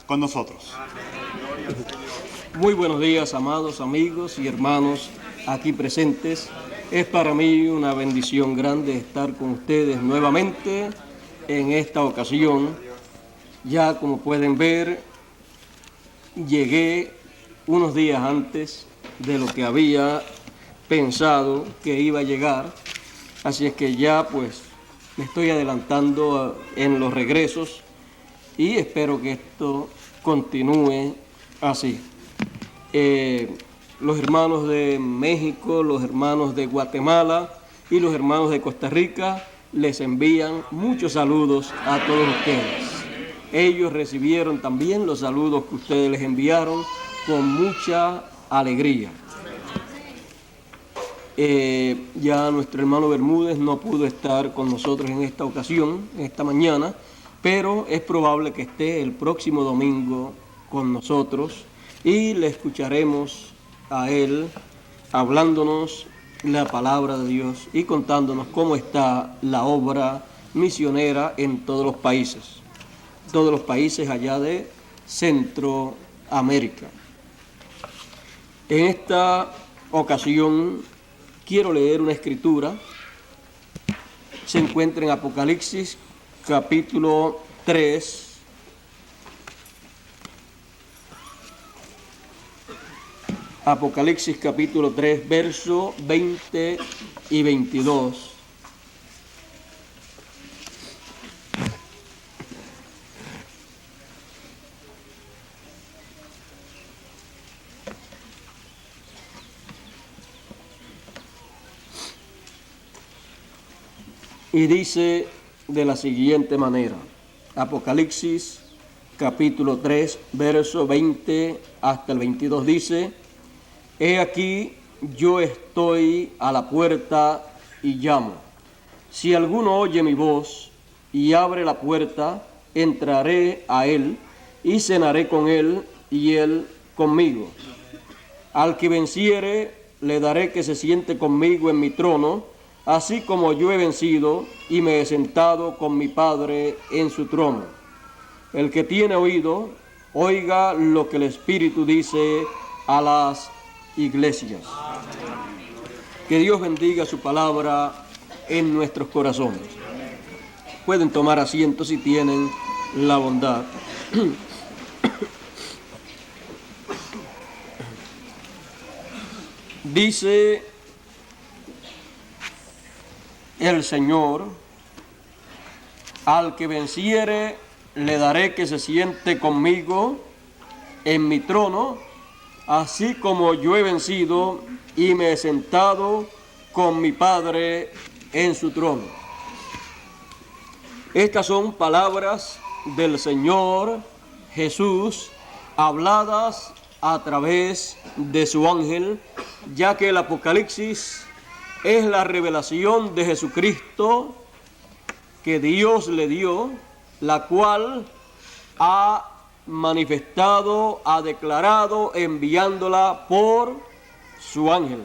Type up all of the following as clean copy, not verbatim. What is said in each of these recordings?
con nosotros. Muy buenos días, amados amigos y hermanos aquí presentes. Es para mí una bendición grande estar con ustedes nuevamente en esta ocasión. Ya como pueden ver, llegué unos días antes de lo que había pensado que iba a llegar, así es que ya pues me estoy adelantando en los regresos y espero que esto continúe así. Los hermanos de México, los hermanos de Guatemala y los hermanos de Costa Rica les envían muchos saludos a todos ustedes. Ellos recibieron también los saludos que ustedes les enviaron con mucha alegría. Ya nuestro hermano Bermúdez no pudo estar con nosotros en esta ocasión, esta mañana, pero es probable que esté el próximo domingo con nosotros y le escucharemos a él hablándonos la palabra de Dios y contándonos cómo está la obra misionera en todos los países allá de Centroamérica. En esta ocasión quiero leer una escritura. Se encuentra en Apocalipsis capítulo 3. Apocalipsis capítulo 3, verso 20 y 22. Y dice de la siguiente manera, Apocalipsis capítulo 3, verso 20 hasta el 22 dice: He aquí, yo estoy a la puerta y llamo. Si alguno oye mi voz y abre la puerta, entraré a él y cenaré con él y él conmigo. Al que venciere, le daré que se siente conmigo en mi trono, así como yo he vencido y me he sentado con mi Padre en su trono. El que tiene oído, oiga lo que el Espíritu dice a las iglesias. Que Dios bendiga su palabra en nuestros corazones. Pueden tomar asiento si tienen la bondad. Dice el Señor: al que venciere, le daré que se siente conmigo en mi trono, así como yo he vencido y me he sentado con mi Padre en su trono. Estas son palabras del Señor Jesús, habladas a través de su ángel, ya que el Apocalipsis es la revelación de Jesucristo que Dios le dio, la cual ha manifestado, ha declarado, enviándola por su ángel.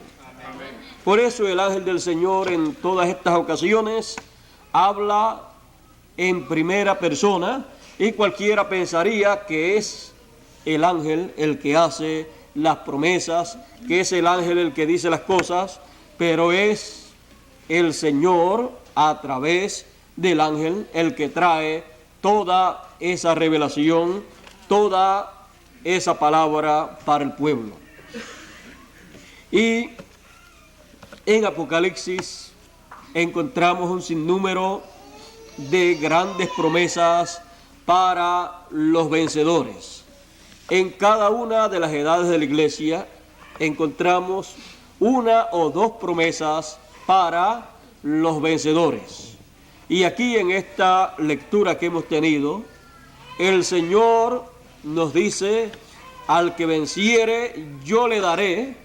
Por eso el ángel del Señor en todas estas ocasiones habla en primera persona y cualquiera pensaría que es el ángel el que hace las promesas, que es el ángel el que dice las cosas, pero es el Señor a través del ángel el que trae toda esa revelación, toda esa palabra para el pueblo. Y en Apocalipsis encontramos un sinnúmero de grandes promesas para los vencedores. En cada una de las edades de la iglesia encontramos una o dos promesas para los vencedores. Y aquí en esta lectura que hemos tenido, el Señor nos dice: al que venciere, yo le daré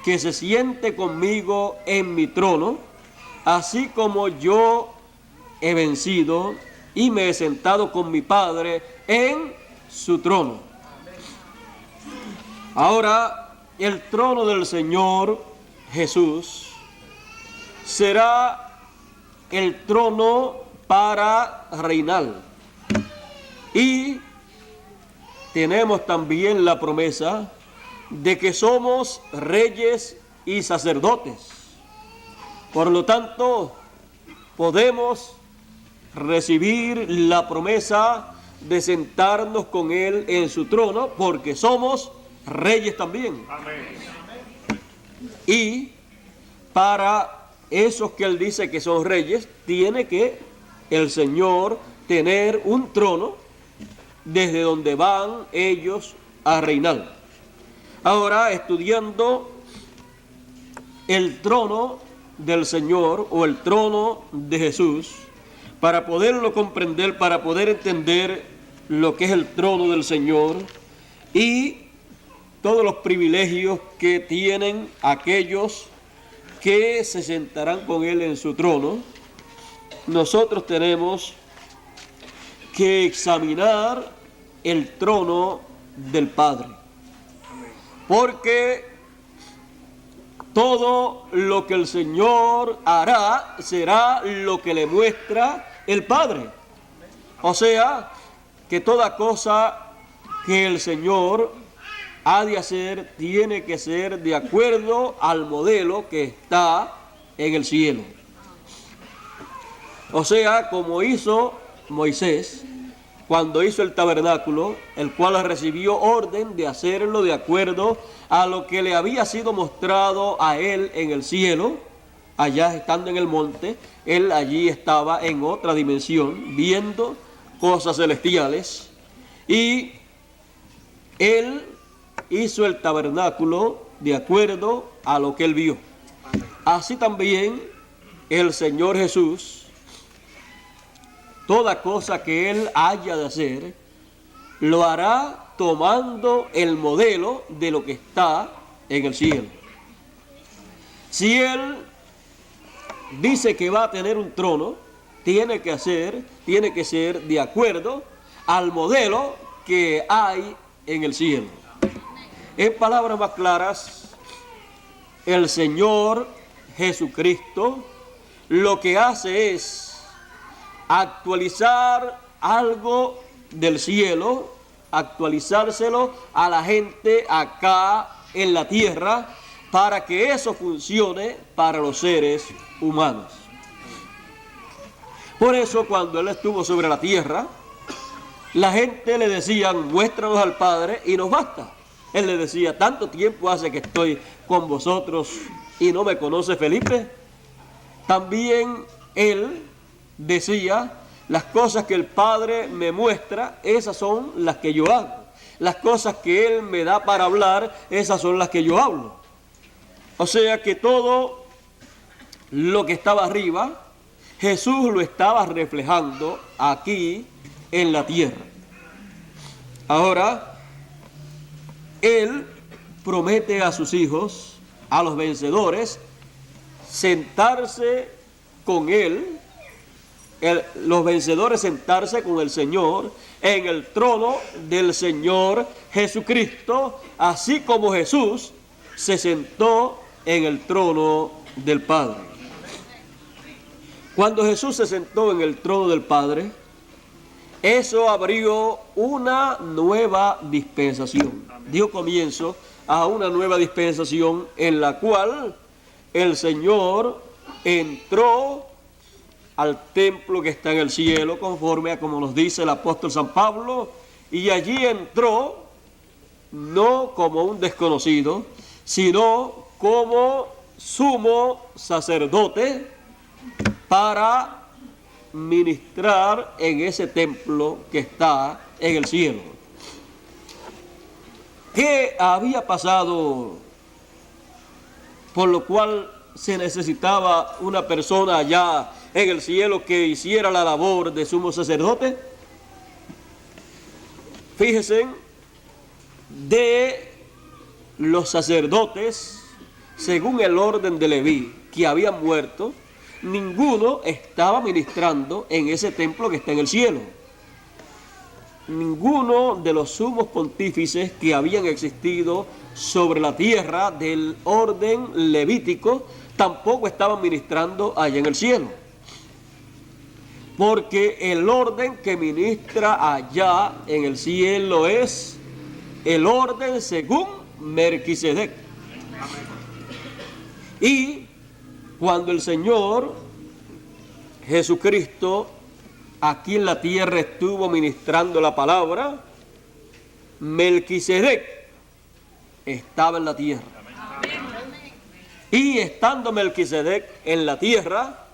que se siente conmigo en mi trono, así como yo he vencido y me he sentado con mi Padre en su trono. Ahora, el trono del Señor Jesús será el trono para reinar. Y tenemos también la promesa de que somos reyes y sacerdotes. Por lo tanto, podemos recibir la promesa de sentarnos con Él en su trono, porque somos reyes también. Amén. Y para esos que Él dice que son reyes, tiene que el Señor tener un trono desde donde van ellos a reinar. Ahora, estudiando el trono del Señor o el trono de Jesús, para poderlo comprender, para poder entender lo que es el trono del Señor y todos los privilegios que tienen aquellos que se sentarán con Él en su trono, nosotros tenemos que examinar el trono del Padre. Porque todo lo que el Señor hará será lo que le muestra el Padre. O sea, que toda cosa que el Señor ha de hacer tiene que ser de acuerdo al modelo que está en el cielo. O sea, como hizo Moisés cuando hizo el tabernáculo, el cual recibió orden de hacerlo de acuerdo a lo que le había sido mostrado a él en el cielo. Allá estando en el monte, él allí estaba en otra dimensión, viendo cosas celestiales, y él hizo el tabernáculo de acuerdo a lo que él vio. Así también el Señor Jesús, toda cosa que Él haya de hacer, lo hará tomando el modelo de lo que está en el cielo. Si Él dice que va a tener un trono, tiene que ser de acuerdo al modelo que hay en el cielo. En palabras más claras, el Señor Jesucristo lo que hace es actualizar algo del cielo, actualizárselo a la gente acá en la tierra, para que eso funcione para los seres humanos. Por eso, cuando Él estuvo sobre la tierra, la gente le decía: muéstranos al Padre y nos basta. Él le decía: tanto tiempo hace que estoy con vosotros y no me conoce Felipe. También Él decía: las cosas que el Padre me muestra, esas son las que yo hago. Las cosas que Él me da para hablar, esas son las que yo hablo. O sea que todo lo que estaba arriba, Jesús lo estaba reflejando aquí en la tierra. Ahora, Él promete a sus hijos, a los vencedores, sentarse con Él, los vencedores sentarse con el Señor en el trono del Señor Jesucristo, así como Jesús se sentó en el trono del Padre. Cuando Jesús se sentó en el trono del Padre, eso abrió una nueva dispensación. Dio comienzo a una nueva dispensación en la cual el Señor entró al templo que está en el cielo, conforme a como nos dice el apóstol San Pablo, y allí entró no como un desconocido, sino como sumo sacerdote para ministrar en ese templo que está en el cielo. ¿Qué había pasado por lo cual se necesitaba una persona allá en el cielo que hiciera la labor de sumo sacerdote? Fíjense, de los sacerdotes, según el orden de Leví, que habían muerto, ninguno estaba ministrando en ese templo que está en el cielo. Ninguno de los sumos pontífices que habían existido sobre la tierra del orden levítico tampoco estaban ministrando allá en el cielo. porque el orden que ministra allá en el cielo es el orden según Melquisedec. Y cuando el Señor Jesucristo aquí en la tierra estuvo ministrando la palabra, Melquisedec estaba en la tierra. Y estando Melquisedec en la tierra,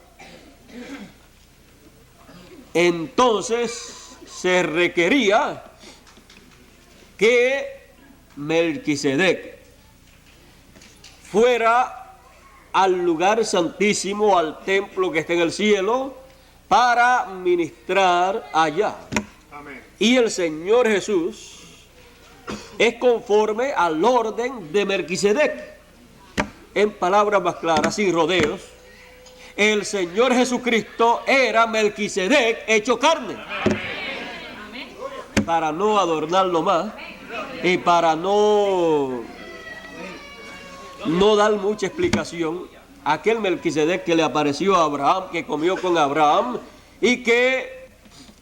entonces se requería que Melquisedec fuera al lugar santísimo, al templo que está en el cielo, para ministrar allá. Amén. Y el Señor Jesús es conforme al orden de Melquisedec. En palabras más claras, sin rodeos, el Señor Jesucristo era Melquisedec hecho carne. Amén. Para no adornarlo más y para no dar mucha explicación, aquel Melquisedec que le apareció a Abraham, que comió con Abraham y que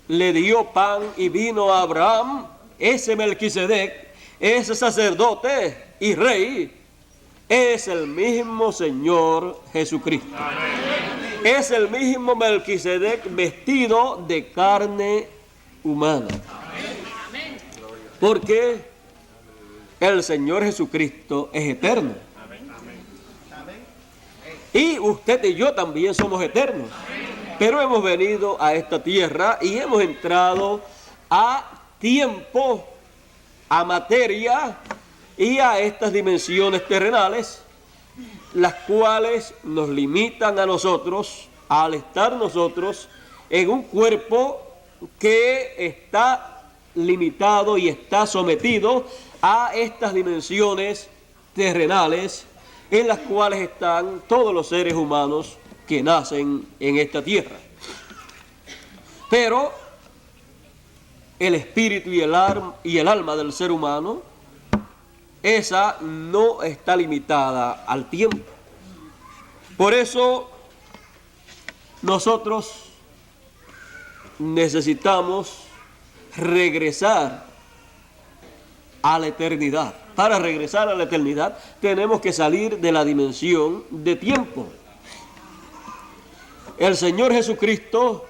le dio pan y vino a Abraham, ese Melquisedec, ese sacerdote y rey, es el mismo Señor Jesucristo. Amén. Es el mismo Melquisedec vestido de carne humana. Amén. Porque el Señor Jesucristo es eterno. Y usted y yo también somos eternos. Pero hemos venido a esta tierra y hemos entrado a tiempo, a materia y a estas dimensiones terrenales, las cuales nos limitan a nosotros al estar nosotros en un cuerpo que está limitado y está sometido a estas dimensiones terrenales en las cuales están todos los seres humanos que nacen en esta tierra. Pero el espíritu y el alma del ser humano, esa no está limitada al tiempo. Por eso nosotros necesitamos regresar a la eternidad. Para regresar a la eternidad tenemos que salir de la dimensión de tiempo. El Señor Jesucristo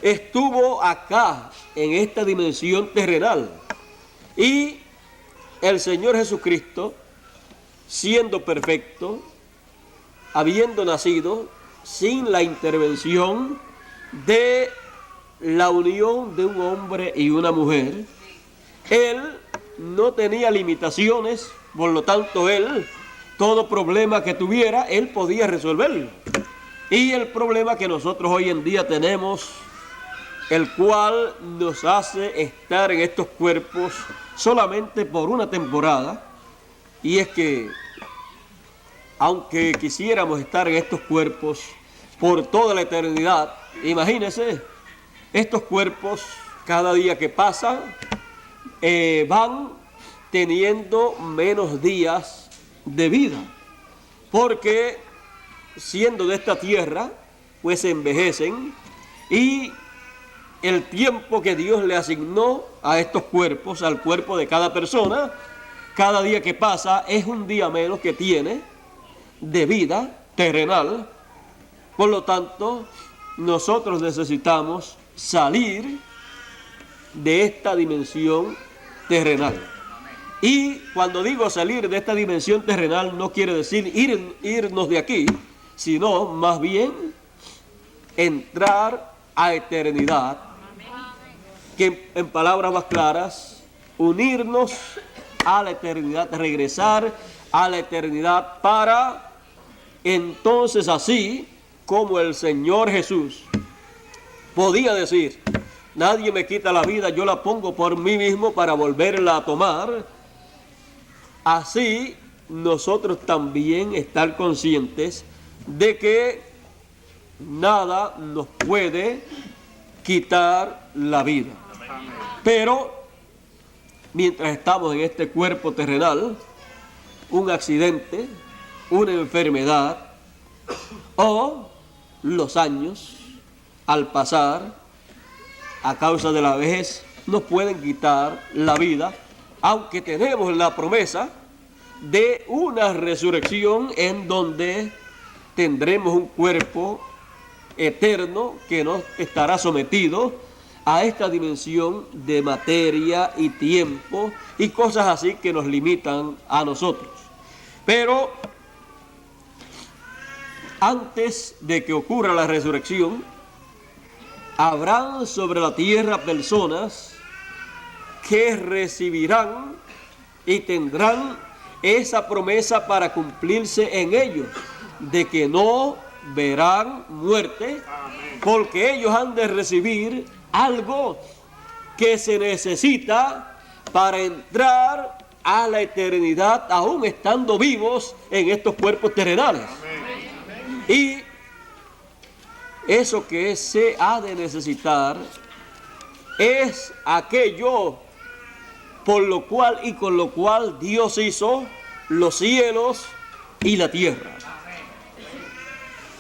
estuvo acá en esta dimensión terrenal y el Señor Jesucristo, siendo perfecto, habiendo nacido sin la intervención de la unión de un hombre y una mujer, Él no tenía limitaciones, por lo tanto Él, todo problema que tuviera, Él podía resolverlo. Y el problema que nosotros hoy en día tenemos, el cual nos hace estar en estos cuerpos solamente por una temporada, y es que aunque quisiéramos estar en estos cuerpos por toda la eternidad, imagínense, estos cuerpos cada día que pasa van teniendo menos días de vida, porque siendo de esta tierra, pues se envejecen y el tiempo que Dios le asignó a estos cuerpos, al cuerpo de cada persona, cada día que pasa es un día menos que tiene de vida terrenal. Por lo tanto, nosotros necesitamos salir de esta dimensión terrenal. Y cuando digo salir de esta dimensión terrenal, no quiere decir irnos de aquí, sino más bien entrar a eternidad, que en palabras más claras, unirnos a la eternidad, regresar a la eternidad, para entonces, así como el Señor Jesús podía decir: nadie me quita la vida, yo la pongo por mí mismo para volverla a tomar, así nosotros también estar conscientes de que nada nos puede quitar la vida. Pero mientras estamos en este cuerpo terrenal, un accidente, una enfermedad o los años al pasar, a causa de la vejez, nos pueden quitar la vida, aunque tenemos la promesa de una resurrección en donde tendremos un cuerpo eterno que no estará sometido a esta dimensión de materia y tiempo y cosas así que nos limitan a nosotros. Pero antes de que ocurra la resurrección, habrán sobre la tierra personas que recibirán y tendrán esa promesa para cumplirse en ellos, de que no verán muerte, porque ellos han de recibir algo que se necesita para entrar a la eternidad, aún estando vivos en estos cuerpos terrenales. Y eso que se ha de necesitar es aquello por lo cual y con lo cual Dios hizo los cielos y la tierra.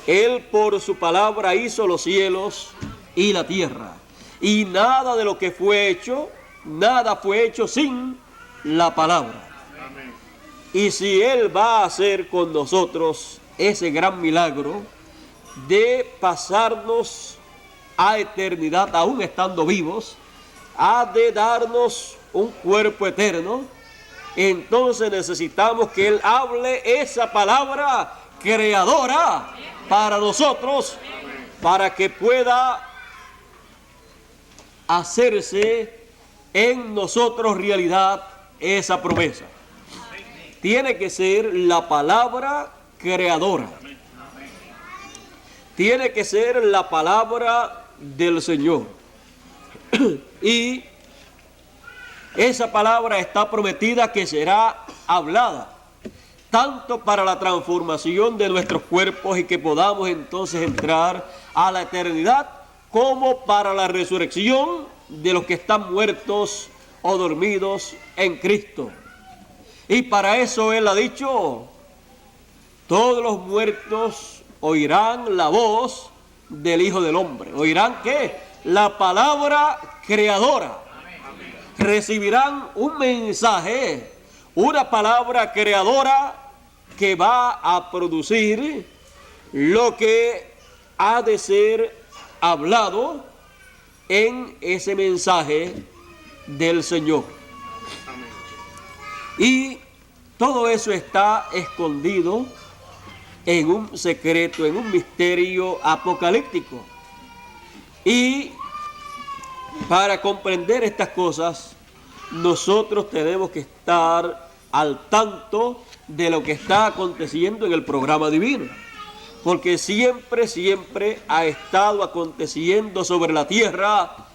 Él por su palabra hizo los cielos y la tierra. Y nada de lo que fue hecho, nada fue hecho sin la palabra. Y si Él va a hacer con nosotros ese gran milagro de pasarnos a eternidad aún estando vivos, ha de darnos un cuerpo eterno, entonces necesitamos que Él hable esa palabra creadora para nosotros, para que pueda hacerse en nosotros realidad esa promesa. Tiene que ser la palabra creadora. Tiene que ser la palabra del Señor. Y esa palabra está prometida que será hablada, tanto para la transformación de nuestros cuerpos y que podamos entonces entrar a la eternidad, como para la resurrección de los que están muertos o dormidos en Cristo. Y para eso Él ha dicho: todos los muertos oirán la voz del Hijo del Hombre. ¿Oirán qué? La palabra creadora. Recibirán un mensaje, una palabra creadora que va a producir lo que ha de ser hablado en ese mensaje del Señor. Y todo eso está escondido en un secreto, en un misterio apocalíptico. Y para comprender estas cosas, nosotros tenemos que estar al tanto de lo que está aconteciendo en el programa divino. Porque siempre ha estado aconteciendo sobre la tierra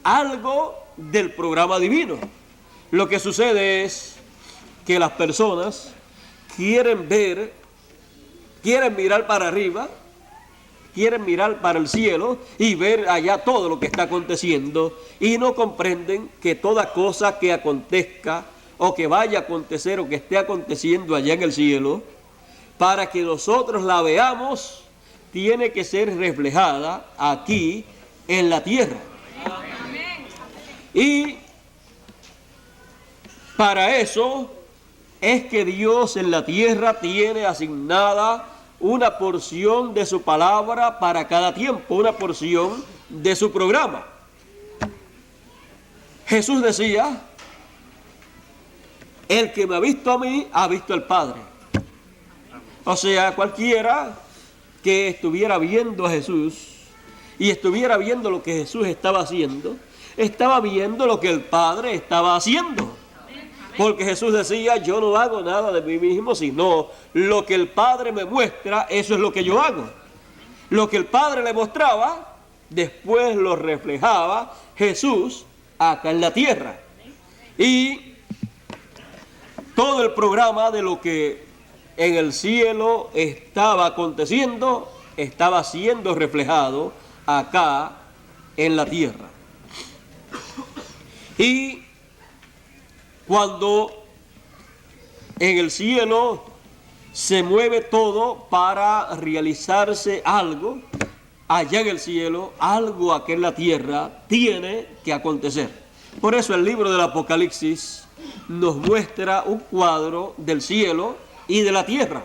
algo del programa divino. Lo que sucede es que las personas quieren mirar para arriba, quieren mirar para el cielo y ver allá todo lo que está aconteciendo, y no comprenden que toda cosa que acontezca o que vaya a acontecer o que esté aconteciendo allá en el cielo, para que nosotros la veamos, tiene que ser reflejada aquí en la tierra. Y para eso es que Dios en la tierra tiene asignada una porción de su palabra para cada tiempo, una porción de su programa. Jesús decía: el que me ha visto a mí, ha visto al Padre. O sea, cualquiera que estuviera viendo a Jesús y estuviera viendo lo que Jesús estaba haciendo, estaba viendo lo que el Padre estaba haciendo. Porque Jesús decía: yo no hago nada de mí mismo, sino lo que el Padre me muestra, eso es lo que yo hago. Lo que el Padre le mostraba, después lo reflejaba Jesús acá en la tierra. Y todo el programa de lo que en el cielo estaba aconteciendo, estaba siendo reflejado acá en la tierra. Y cuando en el cielo se mueve todo para realizarse algo, allá en el cielo, algo aquí en la tierra tiene que acontecer. Por eso el libro del Apocalipsis nos muestra un cuadro del cielo y de la tierra.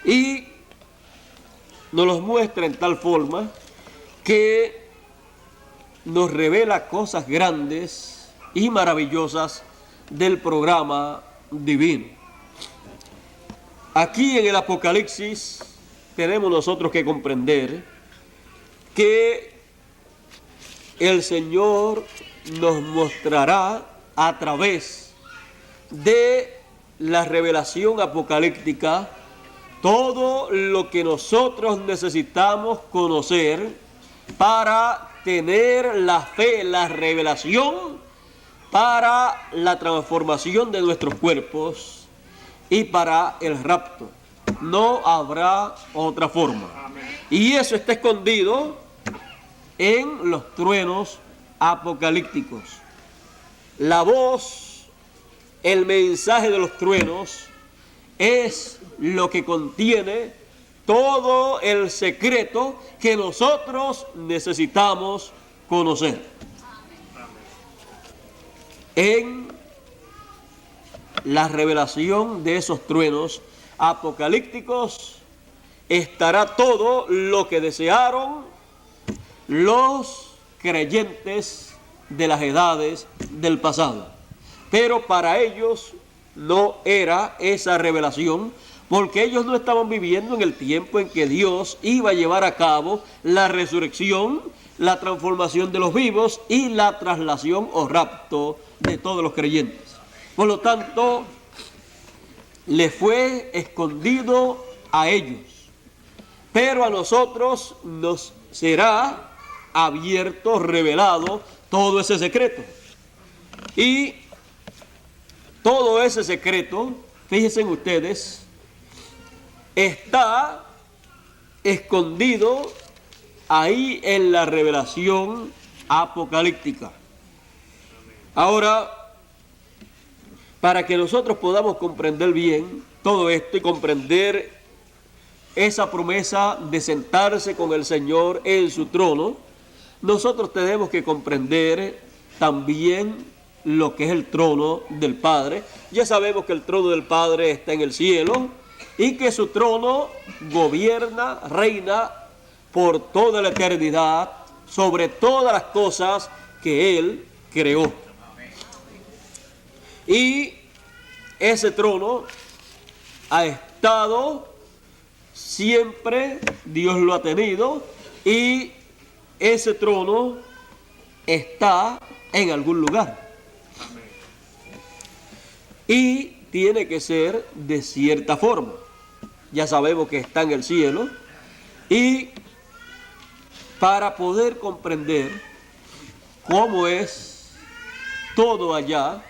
Y nos los muestra en tal forma que nos revela cosas grandes y maravillosas del programa divino. Aquí en el Apocalipsis tenemos nosotros que comprender que el Señor nos mostrará a través de la revelación apocalíptica todo lo que nosotros necesitamos conocer para tener la fe, la revelación para la transformación de nuestros cuerpos y para el rapto. No habrá otra forma. Y eso está escondido en los truenos apocalípticos. La voz, el mensaje de los truenos es lo que contiene todo el secreto que nosotros necesitamos conocer. En la revelación de esos truenos apocalípticos estará todo lo que desearon los creyentes de las edades del pasado. Pero para ellos no era esa revelación, porque ellos no estaban viviendo en el tiempo en que Dios iba a llevar a cabo la resurrección, la transformación de los vivos y la traslación o rapto de todos los creyentes. Por lo tanto, le fue escondido a ellos, pero a nosotros nos será abierto, revelado todo ese secreto. Y todo ese secreto, fíjense ustedes, está escondido ahí en la revelación apocalíptica. Ahora, para que nosotros podamos comprender bien todo esto y comprender esa promesa de sentarse con el Señor en su trono, nosotros tenemos que comprender también lo que es el trono del Padre. Ya sabemos que el trono del Padre está en el cielo y que su trono gobierna, reina por toda la eternidad sobre todas las cosas que Él creó. Y ese trono ha estado siempre, Dios lo ha tenido, y ese trono está en algún lugar. Y tiene que ser de cierta forma. Ya sabemos que está en el cielo. Y para poder comprender cómo es todo allá,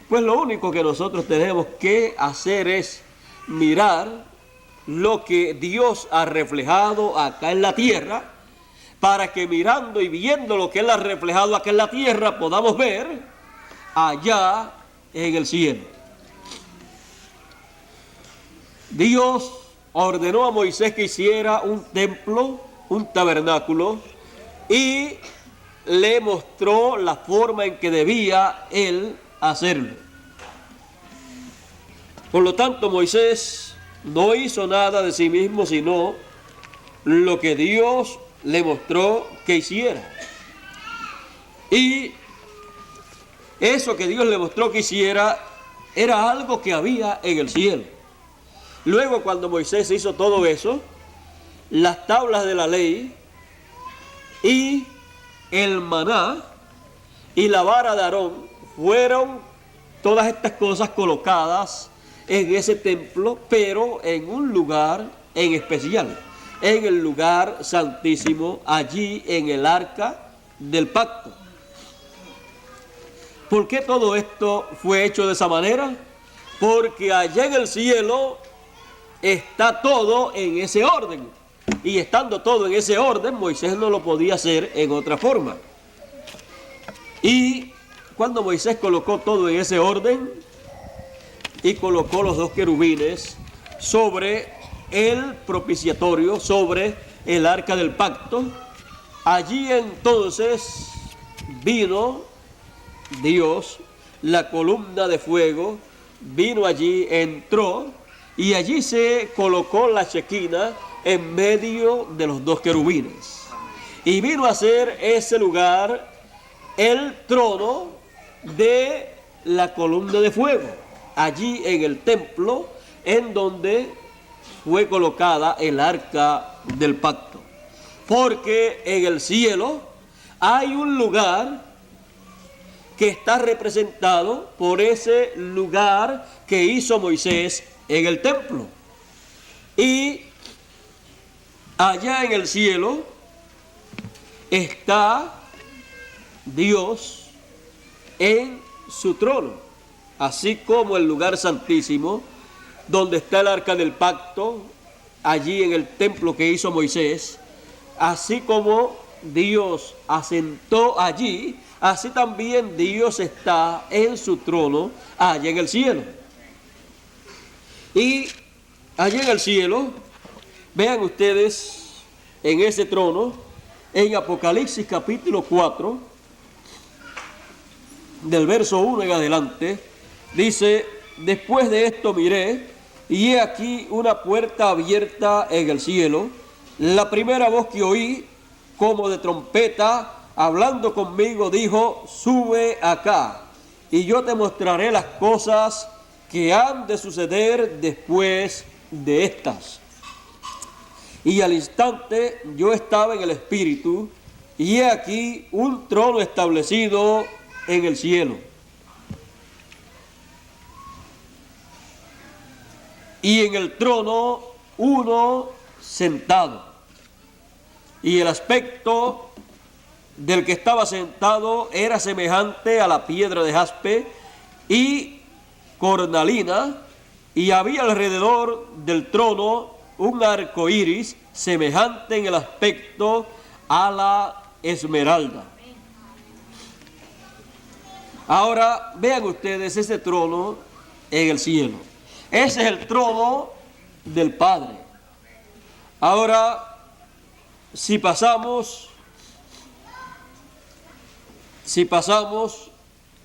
pues lo único que nosotros tenemos que hacer es mirar lo que Dios ha reflejado acá en la tierra, para que mirando y viendo lo que Él ha reflejado acá en la tierra, podamos ver allá en el cielo. Dios ordenó a Moisés que hiciera un templo, un tabernáculo, y le mostró la forma en que debía él hacerlo. Por lo tanto, Moisés no hizo nada de sí mismo, sino lo que Dios le mostró que hiciera. Y eso que Dios le mostró que hiciera era algo que había en el cielo. Luego, cuando Moisés hizo todo eso, las tablas de la ley y el maná y la vara de Aarón fueron todas estas cosas colocadas en ese templo, pero en un lugar en especial, en el lugar santísimo, allí en el arca del pacto. ¿Por qué todo esto fue hecho de esa manera? Porque allá en el cielo está todo en ese orden. Y estando todo en ese orden, Moisés no lo podía hacer en otra forma. Y cuando Moisés colocó todo en ese orden y colocó los dos querubines sobre el propiciatorio, sobre el arca del pacto. Allí entonces vino Dios, la columna de fuego, vino allí, entró, y allí se colocó la Shequina en medio de los dos querubines. Y vino a ser ese lugar el trono de la columna de fuego, allí en el templo, en donde fue colocada el arca del pacto. Porque en el cielo hay un lugar que está representado por ese lugar que hizo Moisés en el templo. Y allá en el cielo está Dios en su trono, así como el lugar santísimo, donde está el arca del pacto, allí en el templo que hizo Moisés, así como Dios asentó allí, así también Dios está en su trono allá en el cielo. Y allá en el cielo, vean ustedes en ese trono, en Apocalipsis capítulo 4, del verso 1 en adelante, dice: después de esto miré, y he aquí una puerta abierta en el cielo. La primera voz que oí, como de trompeta, hablando conmigo, dijo: sube acá, y yo te mostraré las cosas que han de suceder después de estas. Y al instante yo estaba en el Espíritu, y he aquí un trono establecido en el cielo. Y en el trono uno sentado. Y el aspecto del que estaba sentado era semejante a la piedra de jaspe y cornalina, y había alrededor del trono un arco iris semejante en el aspecto a la esmeralda. Ahora vean ustedes ese trono en el cielo. Ese es el trono del Padre. Ahora, si pasamos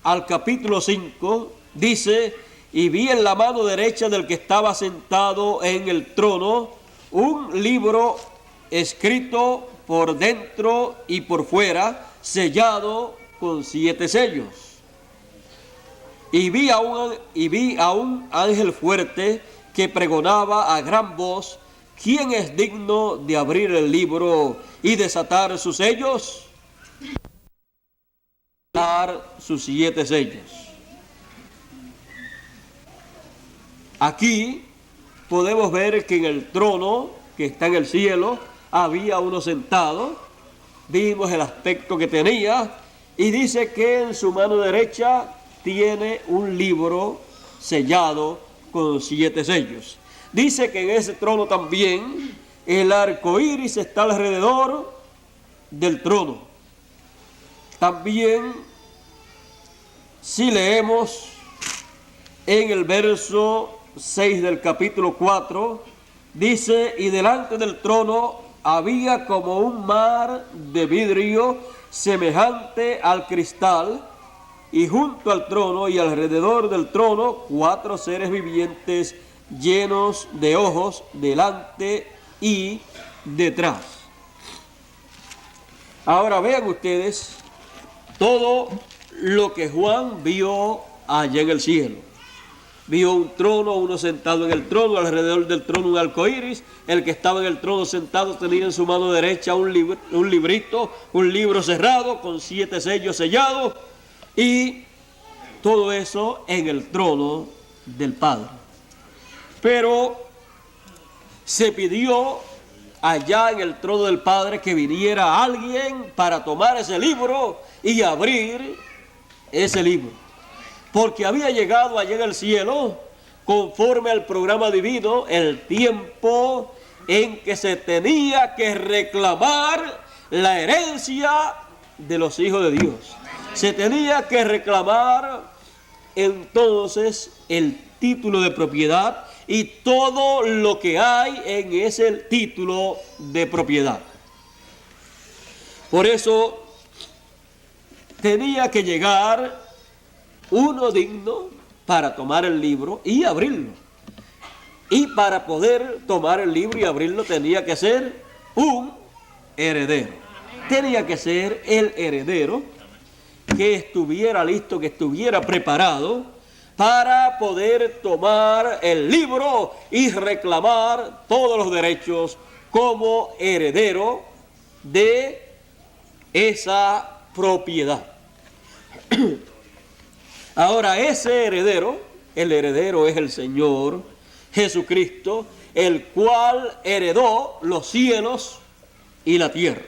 al capítulo 5, dice: y vi en la mano derecha del que estaba sentado en el trono un libro escrito por dentro y por fuera, sellado con 7 sellos. Y vi a un ángel fuerte que pregonaba a gran voz: ¿quién es digno de abrir el libro y desatar sus sellos? Sus 7 sellos. Aquí podemos ver que en el trono que está en el cielo había uno sentado. Vimos el aspecto que tenía, y dice que en su mano derecha tiene un libro sellado con 7 sellos. Dice que en ese trono también el arco iris está alrededor del trono. También, si leemos en el verso 6 del capítulo 4, dice: y delante del trono había como un mar de vidrio semejante al cristal, y junto al trono y alrededor del trono 4 seres vivientes llenos de ojos delante y detrás. Ahora vean ustedes todo lo que Juan vio allá en el cielo. Vio un trono, uno sentado en el trono, alrededor del trono un arco iris. El que estaba en el trono sentado tenía en su mano derecha un libro cerrado con 7 sellos sellados, y todo eso en el trono del Padre. Pero se pidió allá en el trono del Padre que viniera alguien para tomar ese libro y abrir ese libro, porque había llegado allá en el cielo, conforme al programa divino, el tiempo en que se tenía que reclamar la herencia de los hijos de Dios. Se tenía que reclamar entonces el título de propiedad y todo lo que hay en ese título de propiedad. Por eso tenía que llegar uno digno para tomar el libro y abrirlo. Y para poder tomar el libro y abrirlo tenía que ser un heredero. Tenía que ser el heredero que estuviera listo, que estuviera preparado para poder tomar el libro y reclamar todos los derechos como heredero de esa propiedad. Ahora, ese heredero, el heredero es el Señor Jesucristo, el cual heredó los cielos y la tierra.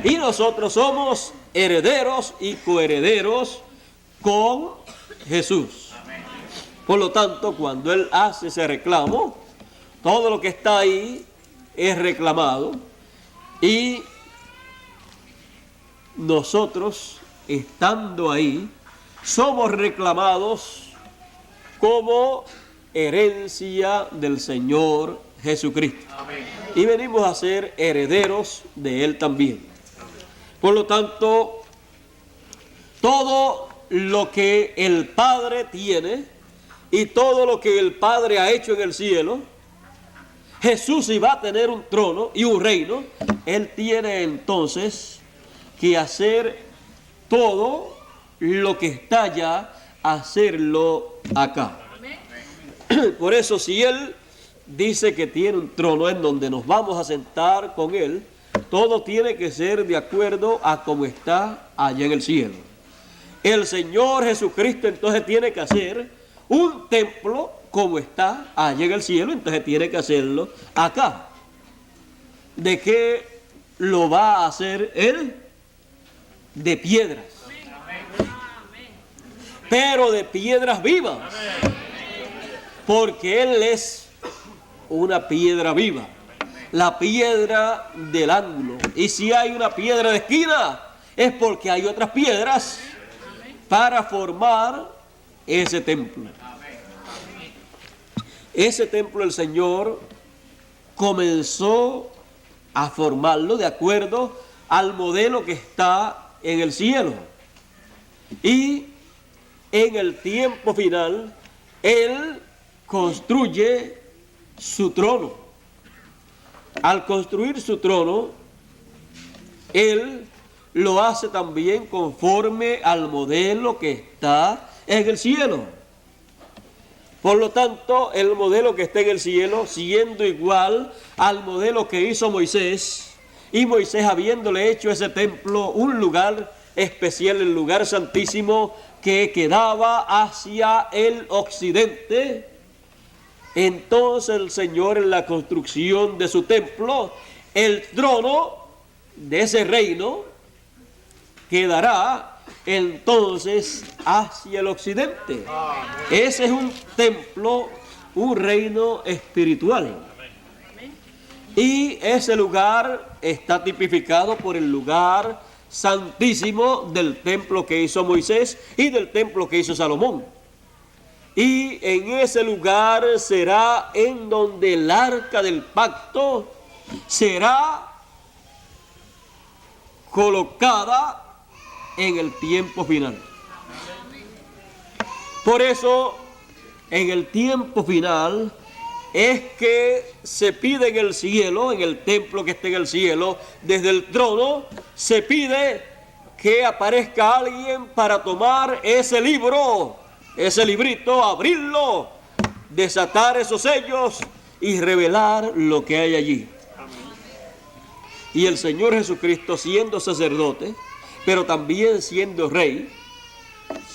Y nosotros somos herederos y coherederos con Jesús. Por lo tanto, cuando Él hace ese reclamo, todo lo que está ahí es reclamado y nosotros, estando ahí, somos reclamados como herencia del Señor Jesucristo. Amén. Y venimos a ser herederos de Él también. Por lo tanto, todo lo que el Padre tiene y todo lo que el Padre ha hecho en el cielo, Jesús iba a tener un trono y un reino. Él tiene entonces que hacer todo lo que está allá, hacerlo acá. Por eso, si Él dice que tiene un trono en donde nos vamos a sentar con Él, todo tiene que ser de acuerdo a cómo está allá en el cielo. El Señor Jesucristo entonces tiene que hacer un templo como está allá en el cielo, entonces tiene que hacerlo acá. ¿De qué lo va a hacer Él? De piedras. Pero de piedras vivas. Porque Él es una piedra viva, la piedra del ángulo. Y si hay una piedra de esquina, es porque hay otras piedras para formar ese templo. Ese templo el Señor comenzó a formarlo de acuerdo al modelo que está en el cielo. Y en el tiempo final, Él construye su trono. Al construir su trono, Él lo hace también conforme al modelo que está en el cielo. Por lo tanto, el modelo que está en el cielo, siendo igual al modelo que hizo Moisés, y Moisés habiéndole hecho ese templo un lugar especial, el lugar santísimo que quedaba hacia el occidente, entonces el Señor, en la construcción de su templo, el trono de ese reino quedará entonces hacia el occidente. Ese es un templo, un reino espiritual. Y ese lugar está tipificado por el lugar santísimo del templo que hizo Moisés y del templo que hizo Salomón. Y en ese lugar será en donde el arca del pacto será colocada en el tiempo final. Por eso, en el tiempo final es que se pide en el cielo, en el templo que está en el cielo, desde el trono, se pide que aparezca alguien para tomar ese libro, ese librito, abrirlo, desatar esos sellos y revelar lo que hay allí. Y el Señor Jesucristo, siendo sacerdote, pero también siendo rey,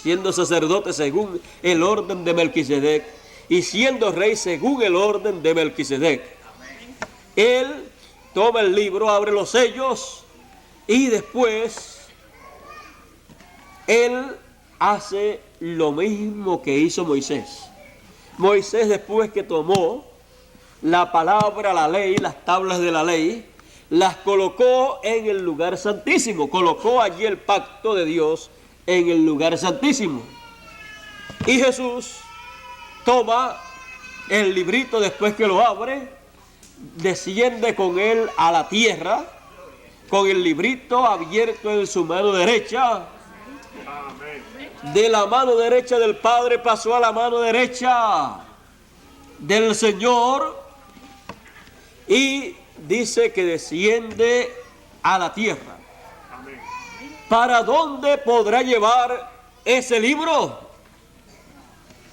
siendo sacerdote según el orden de Melquisedec y siendo rey según el orden de Melquisedec, Él toma el libro, abre los sellos y después Él hace lo mismo que hizo Moisés. Moisés, después que tomó la palabra, la ley, las tablas de la ley, las colocó en el lugar santísimo, colocó allí el pacto de Dios en el lugar santísimo. Y Jesús toma el librito después que lo abre, desciende con él a la tierra, con el librito abierto en su mano derecha. De la mano derecha del Padre pasó a la mano derecha del Señor y dice que desciende a la tierra. ¿Para dónde podrá llevar ese libro?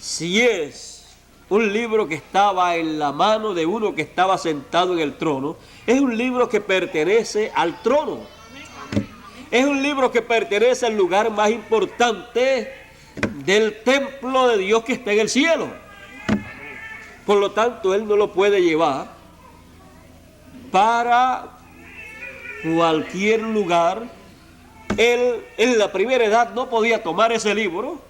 Si es un libro que estaba en la mano de uno que estaba sentado en el trono, es un libro que pertenece al trono. Es un libro que pertenece al lugar más importante del templo de Dios que está en el cielo. Por lo tanto, él no lo puede llevar para cualquier lugar. Él en la primera edad no podía tomar ese libro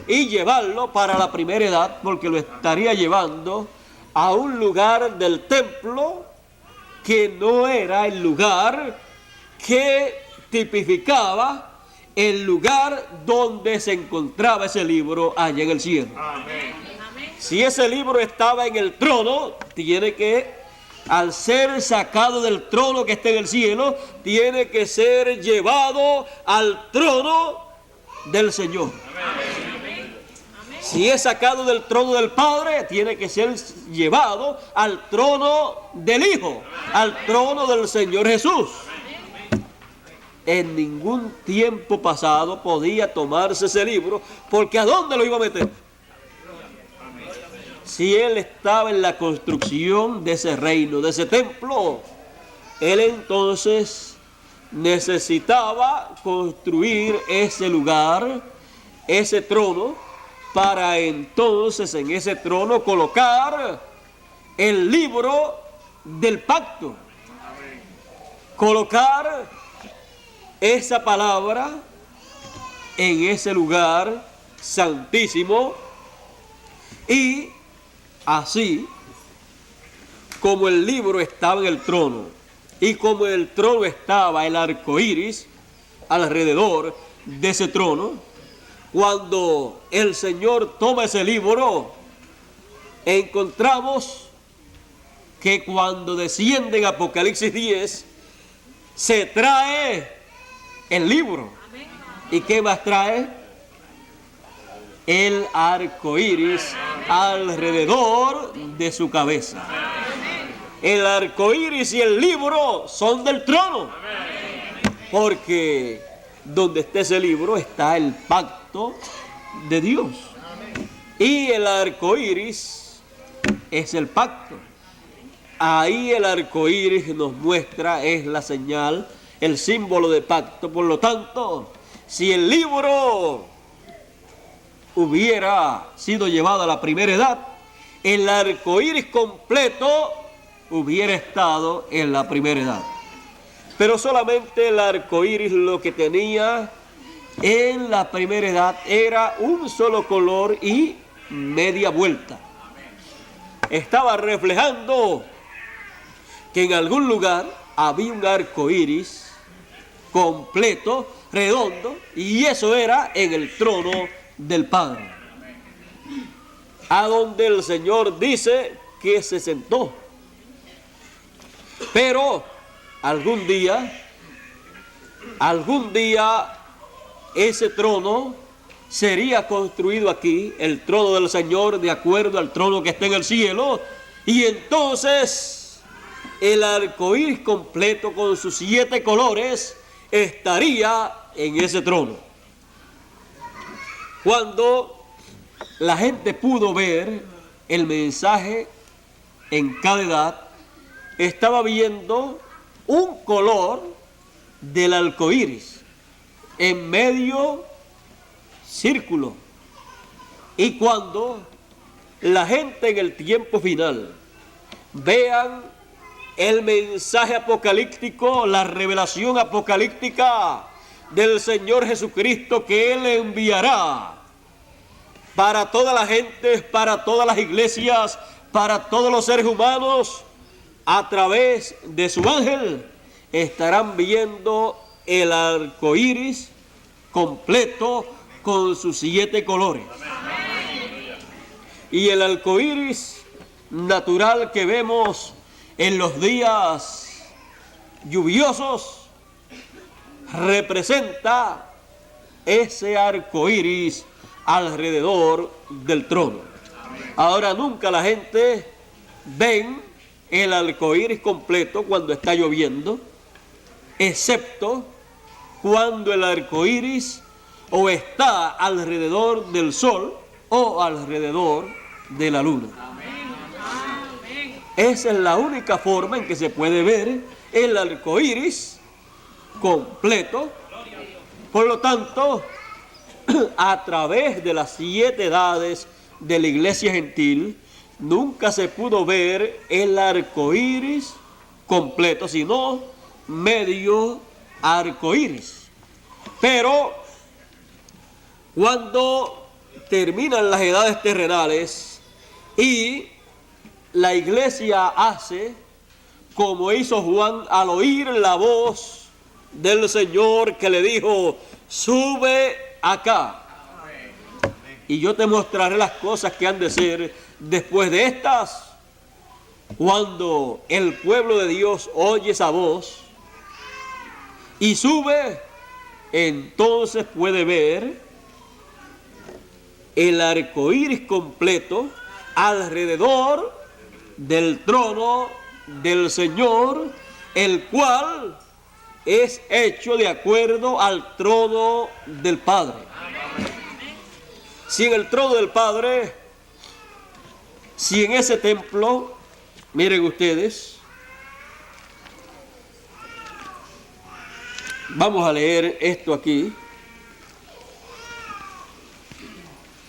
y llevarlo para la primera edad, porque lo estaría llevando a un lugar del templo que no era el lugar que tipificaba el lugar donde se encontraba ese libro allá en el cielo. Amén. Si ese libro estaba en el trono, tiene que, al ser sacado del trono que está en el cielo, tiene que ser llevado al trono del Señor. Amén. Si es sacado del trono del Padre, tiene que ser llevado al trono del Hijo, al trono del Señor Jesús. En ningún tiempo pasado podía tomarse ese libro, porque ¿a dónde lo iba a meter? Si él estaba en la construcción de ese reino, de ese templo, él entonces necesitaba construir ese lugar, ese trono, para entonces en ese trono colocar el libro del pacto. Colocar esa palabra en ese lugar santísimo, y así como el libro estaba en el trono y como en el trono estaba el arco iris alrededor de ese trono, cuando el Señor toma ese libro, encontramos que cuando desciende en Apocalipsis 10 se trae el libro. ¿Y qué más trae? El arco iris alrededor de su cabeza. El arco iris y el libro son del trono, porque donde está ese libro está el pacto de Dios, y el arco iris es el pacto. Ahí el arco iris nos muestra, es la señal, el símbolo de pacto. Por lo tanto, si el libro hubiera sido llevado a la primera edad, el arco iris completo hubiera estado en la primera edad. Pero solamente el arco iris lo que tenía en la primera edad era un solo color y media vuelta. Estaba reflejando que en algún lugar había un arco iris completo, redondo, y eso era en el trono del Padre, a donde el Señor dice que se sentó. Pero algún día ese trono sería construido aquí, el trono del Señor, de acuerdo al trono que está en el cielo, y entonces el arco iris completo con sus 7 colores estaría en ese trono. Cuando la gente pudo ver el mensaje en cada edad, estaba viendo un color del arco iris en medio círculo. Y cuando la gente en el tiempo final vean el mensaje apocalíptico, la revelación apocalíptica del Señor Jesucristo que Él enviará para toda la gente, para todas las iglesias, para todos los seres humanos, a través de su ángel, estarán viendo el arco iris completo con sus 7 colores. Y el arco iris natural que vemos en los días lluviosos representa ese arco iris alrededor del trono. Ahora, nunca la gente ven el arco iris completo cuando está lloviendo, excepto cuando el arco iris o está alrededor del sol o alrededor de la luna. Esa es la única forma en que se puede ver el arco iris completo. Por lo tanto, a través de las 7 edades de la iglesia gentil, nunca se pudo ver el arco iris completo, sino medio arco iris. Pero cuando terminan las edades terrenales y la iglesia hace como hizo Juan al oír la voz del Señor que le dijo: sube acá y yo te mostraré las cosas que han de ser después de estas. Cuando el pueblo de Dios oye esa voz y sube, entonces puede ver el arco iris completo alrededor del trono del Señor, el cual es hecho de acuerdo al trono del Padre. Si en el trono del Padre, si en ese templo, miren ustedes, vamos a leer esto aquí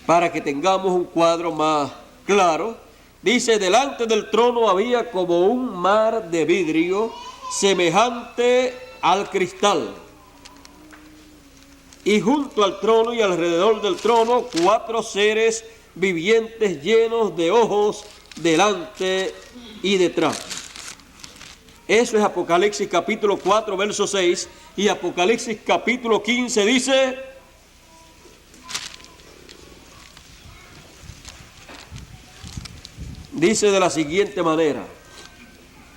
para que tengamos un cuadro más claro. Dice: delante del trono había como un mar de vidrio semejante al cristal. Y junto al trono y alrededor del trono 4 seres vivientes llenos de ojos delante y detrás. Eso es Apocalipsis capítulo 4, verso 6. Y Apocalipsis capítulo 15 dice de la siguiente manera: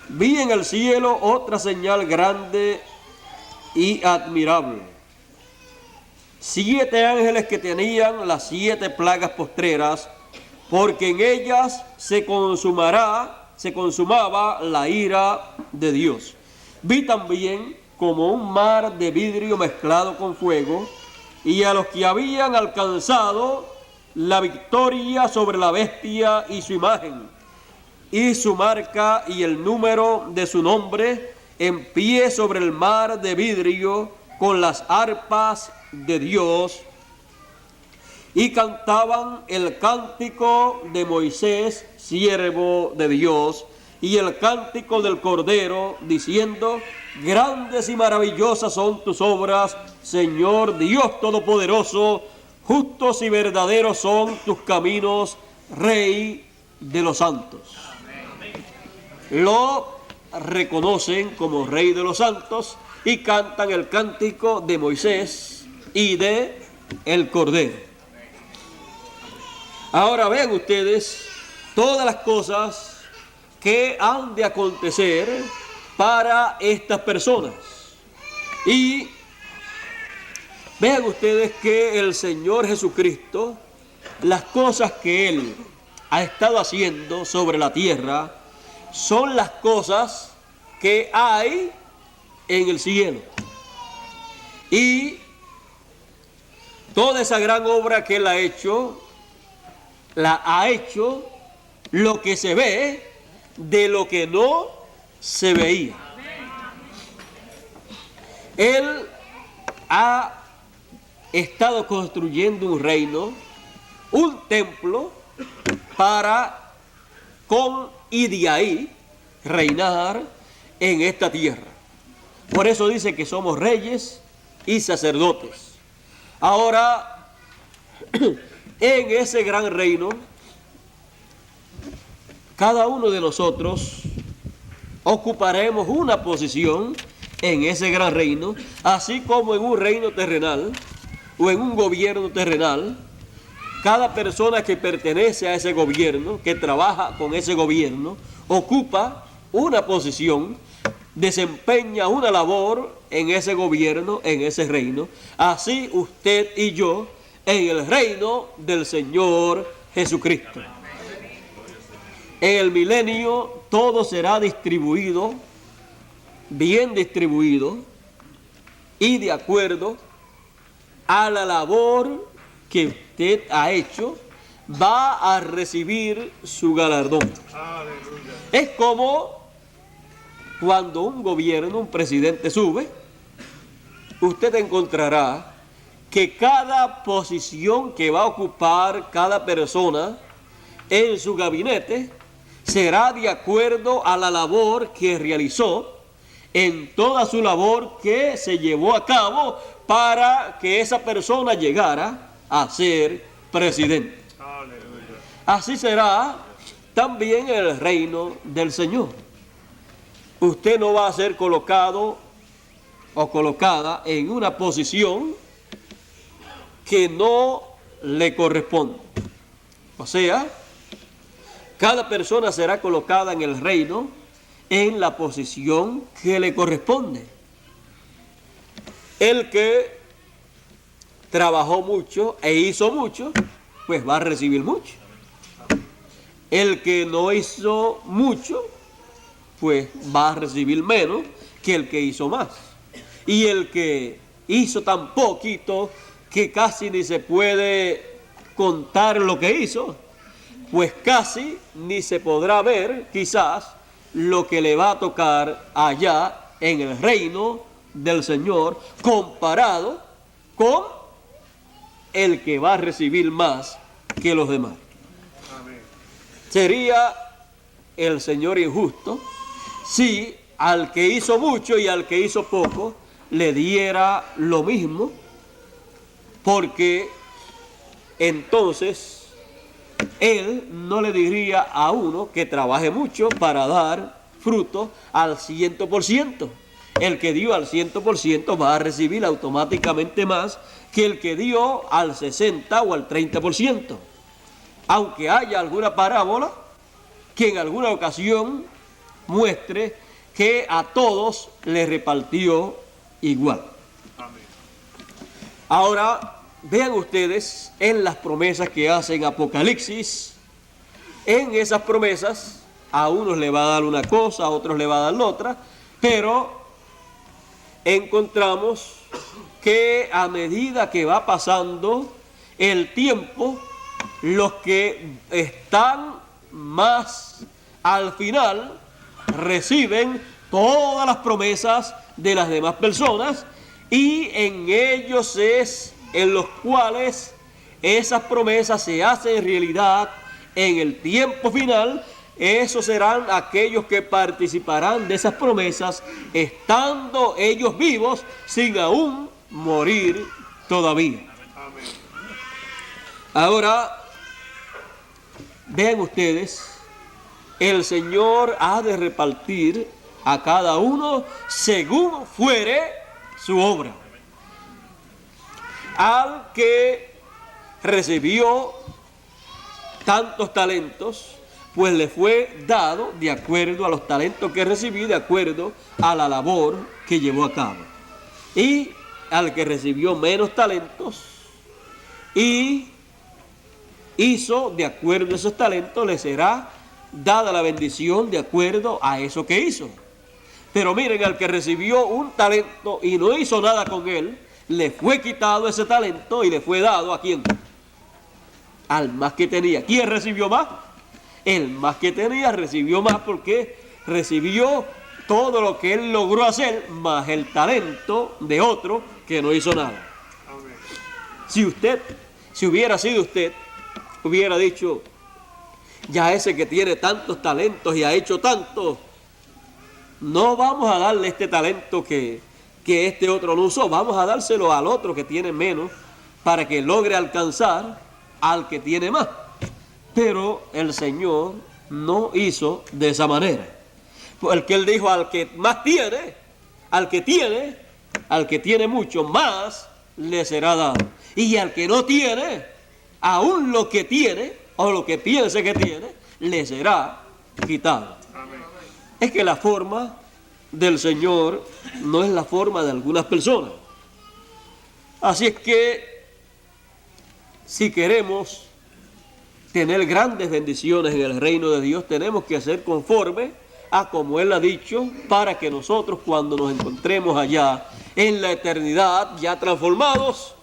vi en el cielo otra señal grande y admirable. 7 ángeles que tenían las 7 plagas postreras, porque en ellas se consumaba la ira de Dios. Vi también como un mar de vidrio mezclado con fuego, y a los que habían alcanzado la victoria sobre la bestia y su imagen, y su marca y el número de su nombre, en pie sobre el mar de vidrio, con las arpas de Dios, y cantaban el cántico de Moisés, siervo de Dios, y el cántico del Cordero, diciendo: grandes y maravillosas son tus obras, Señor Dios Todopoderoso, justos y verdaderos son tus caminos, Rey de los santos. Lo reconocen como Rey de los santos y cantan el cántico de Moisés y de el Cordero. Ahora vean ustedes todas las cosas que han de acontecer para estas personas. Y vean ustedes que el Señor Jesucristo, las cosas que Él ha estado haciendo sobre la tierra, son las cosas que hay en el cielo. Y toda esa gran obra que Él ha hecho, la ha hecho lo que se ve de lo que no se veía. Él ha estado construyendo un reino, un templo, para con y de ahí reinar en esta tierra. Por eso dice que somos reyes y sacerdotes. Ahora, en ese gran reino, cada uno de nosotros ocuparemos una posición en ese gran reino, así como en un reino terrenal o en un gobierno terrenal. cada persona que pertenece a ese gobierno, que trabaja con ese gobierno, ocupa una posición, desempeña una labor en ese gobierno, en ese reino. Así usted y yo en el reino del Señor Jesucristo. En el milenio todo será distribuido, bien distribuido y de acuerdo a la labor que usted ha hecho, va a recibir su galardón. Aleluya. Es como cuando un gobierno, un presidente sube, usted encontrará que cada posición que va a ocupar cada persona en su gabinete será de acuerdo a la labor que realizó, en toda su labor que se llevó a cabo para que esa persona llegara a ser presidente. Aleluya. Así será también el reino del Señor. Usted no va a ser colocado o colocada en una posición que no le corresponde. O sea, cada persona será colocada en el reino en la posición que le corresponde. El que trabajó mucho e hizo mucho, pues va a recibir mucho. El que no hizo mucho, pues va a recibir menos que el que hizo más. Y el que hizo tan poquito que casi ni se puede contar lo que hizo, pues casi ni se podrá ver quizás lo que le va a tocar allá en el reino del Señor, comparado con el que va a recibir más que los demás. Amén. Sería el Señor injusto si al que hizo mucho y al que hizo poco le diera lo mismo, porque entonces Él no le diría a uno que trabaje mucho para dar fruto al 100%. El que dio al 100% va a recibir automáticamente más que el que dio al 60 o al 30%. Aunque haya alguna parábola que en alguna ocasión muestre que a todos les repartió igual. Amén. Ahora, vean ustedes en las promesas que hace en Apocalipsis. En esas promesas, a unos le va a dar una cosa, a otros le va a dar la otra, pero encontramos que a medida que va pasando el tiempo, los que están más al final reciben todas las promesas de las demás personas, y en ellos es en los cuales esas promesas se hacen realidad en el tiempo final. Esos serán aquellos que participarán de esas promesas estando ellos vivos sin aún morir todavía. Amén. Ahora, vean ustedes, el Señor ha de repartir a cada uno según fuere su obra. Al que recibió tantos talentos, pues le fue dado de acuerdo a los talentos que recibió, de acuerdo a la labor que llevó a cabo. Y al que recibió menos talentos y hizo de acuerdo a esos talentos, le será dada la bendición de acuerdo a eso que hizo. Pero miren, al que recibió un talento y no hizo nada con él, le fue quitado ese talento y le fue dado ¿a quién? Al más que tenía. ¿Quién recibió más? El más que tenía recibió más, porque recibió todo lo que él logró hacer, más el talento de otro que no hizo nada. Amén. Si hubiera sido usted, hubiera dicho, ya ese que tiene tantos talentos y ha hecho tanto, no vamos a darle este talento que este otro no usó, vamos a dárselo al otro que tiene menos para que logre alcanzar al que tiene más. Pero el Señor no hizo de esa manera, porque Él dijo al que más tiene, al que tiene mucho más le será dado, y al que no tiene, aún lo que tiene o lo que piense que tiene, le será quitado. Es que la forma del Señor no es la forma de algunas personas. Así es que si queremos tener grandes bendiciones en el reino de Dios, tenemos que hacer conforme a como Él ha dicho, para que nosotros cuando nos encontremos allá en la eternidad, ya transformados,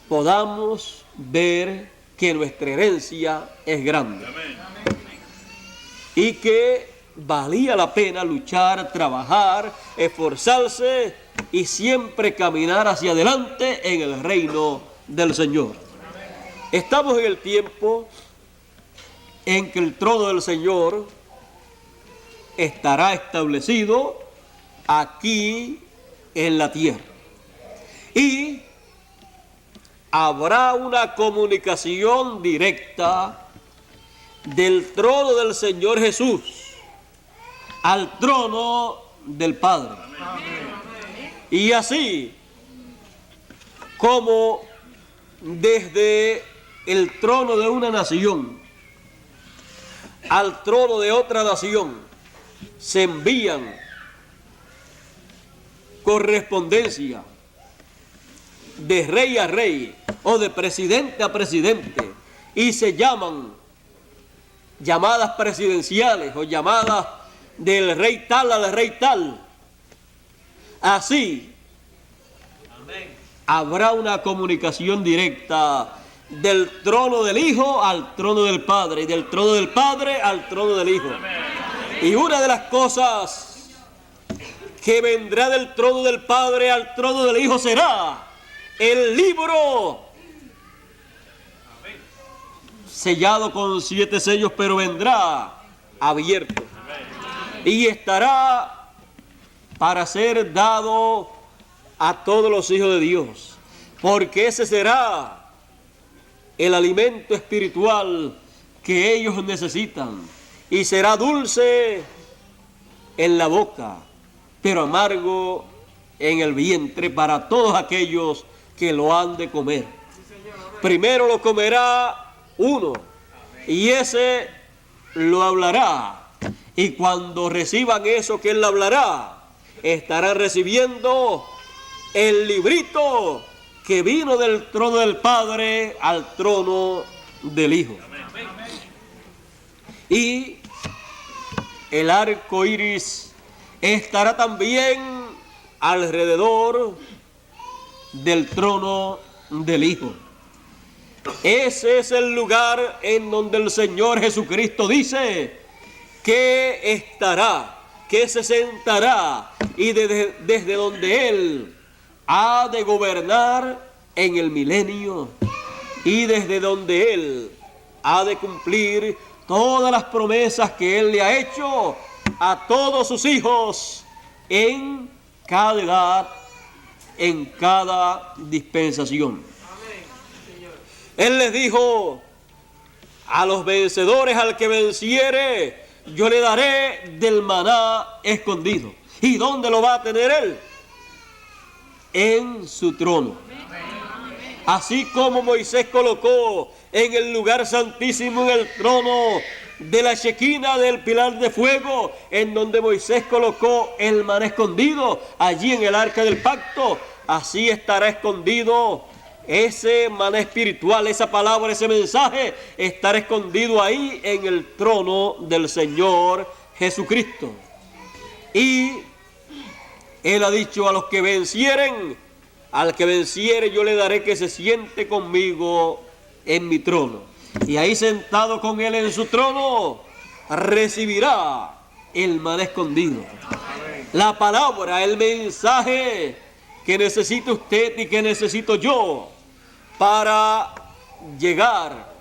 podamos ver que nuestra herencia es grande. Y que valía la pena luchar, trabajar, esforzarse y siempre caminar hacia adelante en el reino del Señor. Estamos en el tiempo en que el trono del Señor estará establecido aquí en la tierra. Y habrá una comunicación directa del trono del Señor Jesús al trono del Padre. Y así como desde el trono de una nación al trono de otra nación se envían correspondencia de rey a rey o de presidente a presidente y se llaman llamadas presidenciales o llamadas del rey tal al rey tal. Así habrá una comunicación directa del trono del Hijo al trono del Padre y del trono del Padre al trono del Hijo. Y una de las cosas que vendrá del trono del Padre al trono del Hijo será el libro sellado con 7 sellos, pero vendrá abierto y estará para ser dado a todos los hijos de Dios, porque ese será el alimento espiritual que ellos necesitan, y será dulce en la boca, pero amargo en el vientre para todos aquellos que lo han de comer. Primero lo comerá uno, y ese lo hablará, y cuando reciban eso que él hablará, estarán recibiendo el librito que vino del trono del Padre al trono del Hijo. Y el arco iris estará también alrededor del trono del Hijo. Ese es el lugar en donde el Señor Jesucristo dice que estará, que se sentará, y desde donde Él ha de gobernar en el milenio, y desde donde Él ha de cumplir todas las promesas que Él le ha hecho a todos sus hijos en cada edad, en cada dispensación. Él les dijo a los vencedores: al que venciere, yo le daré del maná escondido. ¿Y dónde lo va a tener Él? En su trono. Así como Moisés colocó en el lugar santísimo, en el trono de la Shequina, del pilar de fuego, en donde Moisés colocó el maná escondido, allí en el arca del pacto, así estará escondido ese maná espiritual, esa palabra, ese mensaje, estará escondido ahí en el trono del Señor Jesucristo. Y Él ha dicho: a los que vencieren, al que venciere yo le daré que se siente conmigo en mi trono. Y ahí sentado con Él en su trono, recibirá el maná escondido. La palabra, el mensaje que necesita usted y que necesito yo para llegar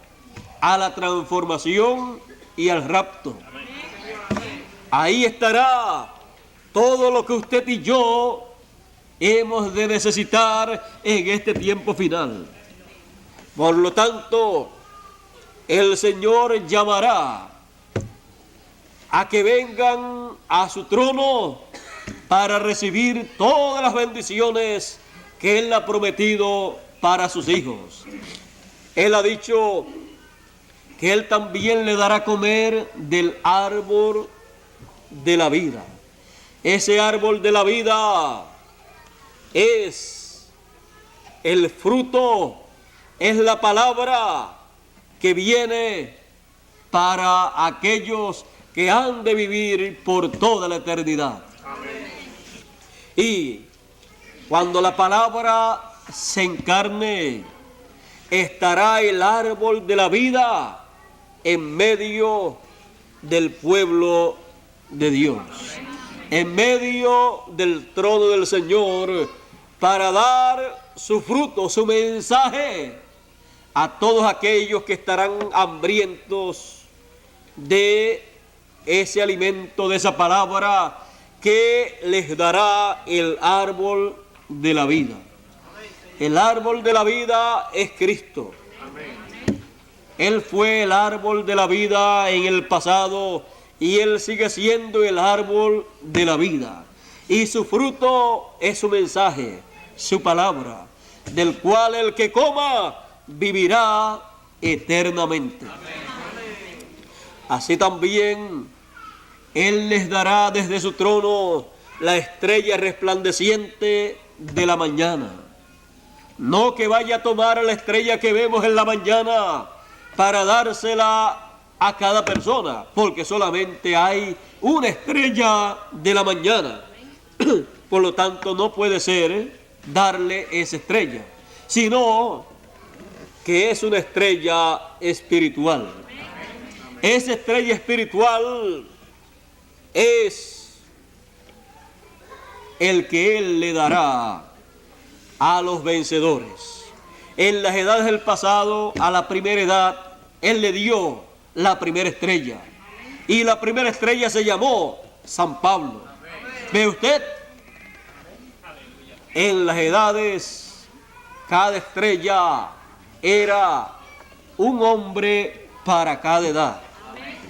a la transformación y al rapto. Ahí estará todo lo que usted y yo hemos de necesitar en este tiempo final. Por lo tanto, el Señor llamará a que vengan a su trono para recibir todas las bendiciones que Él ha prometido para sus hijos. Él ha dicho que Él también le dará a comer del árbol de la vida. Ese árbol de la vida es el fruto, es la palabra que viene para aquellos que han de vivir por toda la eternidad. Amén. Y cuando la palabra se encarne, estará el árbol de la vida en medio del pueblo de Dios, en medio del trono del Señor, para dar su fruto, su mensaje a todos aquellos que estarán hambrientos de ese alimento, de esa palabra que les dará el árbol de la vida. El árbol de la vida es Cristo. Él fue el árbol de la vida en el pasado y Él sigue siendo el árbol de la vida. Y su fruto es su mensaje, su palabra, del cual el que coma vivirá eternamente. Así también Él les dará desde su trono la estrella resplandeciente de la mañana. No que vaya a tomar la estrella que vemos en la mañana para dársela a cada persona, porque solamente hay una estrella de la mañana. Por lo tanto, no puede ser darle esa estrella, sino que es una estrella espiritual. Esa estrella espiritual es el que Él le dará a los vencedores. En las edades del pasado, a la primera edad, Él le dio la primera estrella. Y la primera estrella se llamó San Pablo. ¿Ve usted? En las edades, cada estrella era un hombre para cada edad.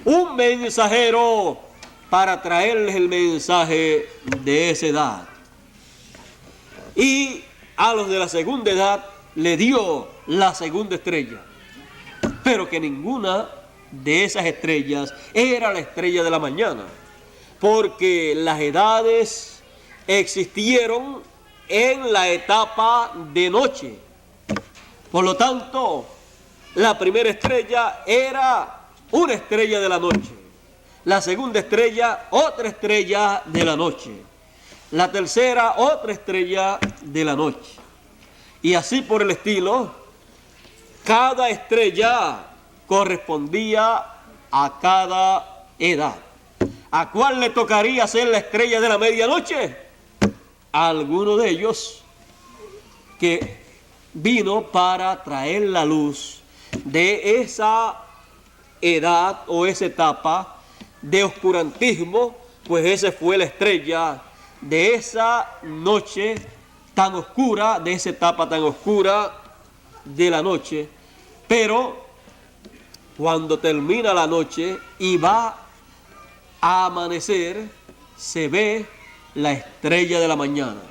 Un mensajero para traerles el mensaje de esa edad. Y a los de la segunda edad le dio la segunda estrella, pero que ninguna de esas estrellas era la estrella de la mañana, porque las edades existieron en la etapa de noche. Por lo tanto, la primera estrella era una estrella de la noche, la segunda estrella otra estrella de la noche, la tercera otra estrella de la noche. Y así por el estilo, cada estrella correspondía a cada edad. ¿A cuál le tocaría ser la estrella de la medianoche? A alguno de ellos que vino para traer la luz de esa edad o esa etapa de oscurantismo, pues esa fue la estrella de esa noche tan oscura, de esa etapa tan oscura de la noche. Pero cuando termina la noche y va a amanecer, se ve la estrella de la mañana.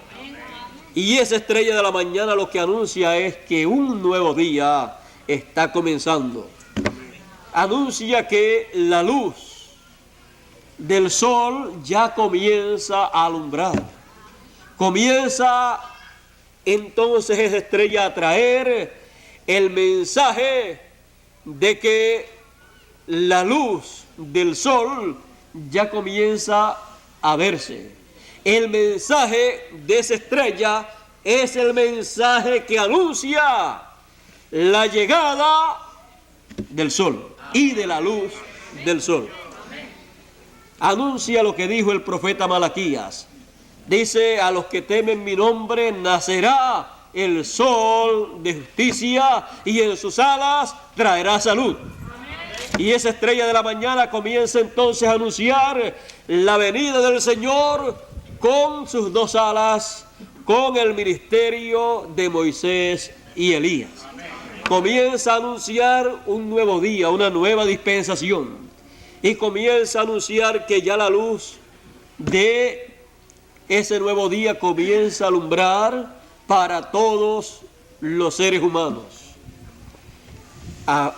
Y esa estrella de la mañana lo que anuncia es que un nuevo día está comenzando. Anuncia que la luz del sol ya comienza a alumbrar. Comienza entonces esa estrella a traer el mensaje de que la luz del sol ya comienza a verse. El mensaje de esa estrella es el mensaje que anuncia la llegada del sol y de la luz del sol. Anuncia lo que dijo el profeta Malaquías. Dice: a los que temen mi nombre nacerá el sol de justicia y en sus alas traerá salud. Y esa estrella de la mañana comienza entonces a anunciar la venida del Señor con sus dos alas, con el ministerio de Moisés y Elías. Comienza a anunciar un nuevo día, una nueva dispensación. Y comienza a anunciar que ya la luz de ese nuevo día comienza a alumbrar para todos los seres humanos.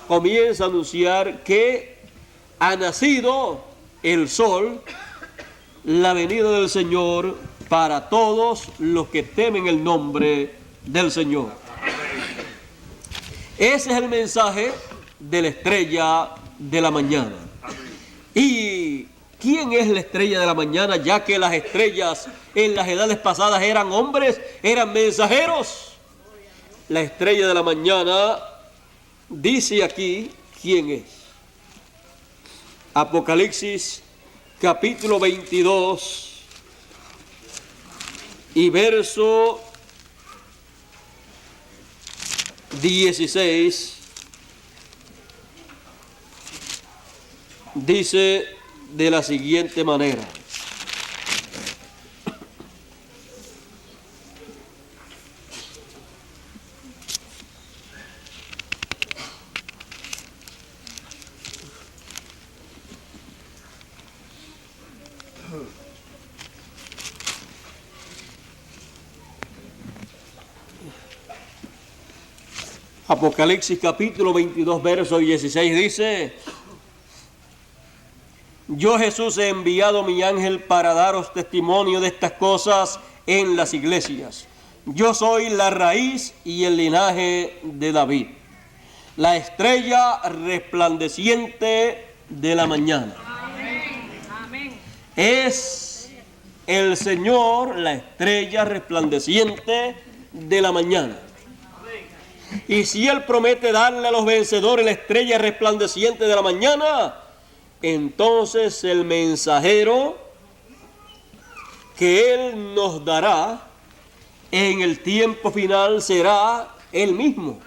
comienza a anunciar que ha nacido el sol, la venida del Señor para todos los que temen el nombre del Señor. Ese es el mensaje de la estrella de la mañana. ¿Y quién es la estrella de la mañana? Ya que las estrellas en las edades pasadas eran hombres, eran mensajeros. La estrella de la mañana dice aquí quién es. Apocalipsis capítulo 22 y verso 16 dice de la siguiente manera: Apocalipsis capítulo 22, verso 16 dice: yo Jesús he enviado mi ángel para daros testimonio de estas cosas en las iglesias. Yo soy la raíz y el linaje de David, la estrella resplandeciente de la mañana. Amén. Es el Señor la estrella resplandeciente de la mañana. Y si Él promete darle a los vencedores la estrella resplandeciente de la mañana, entonces el mensajero que Él nos dará en el tiempo final será Él mismo.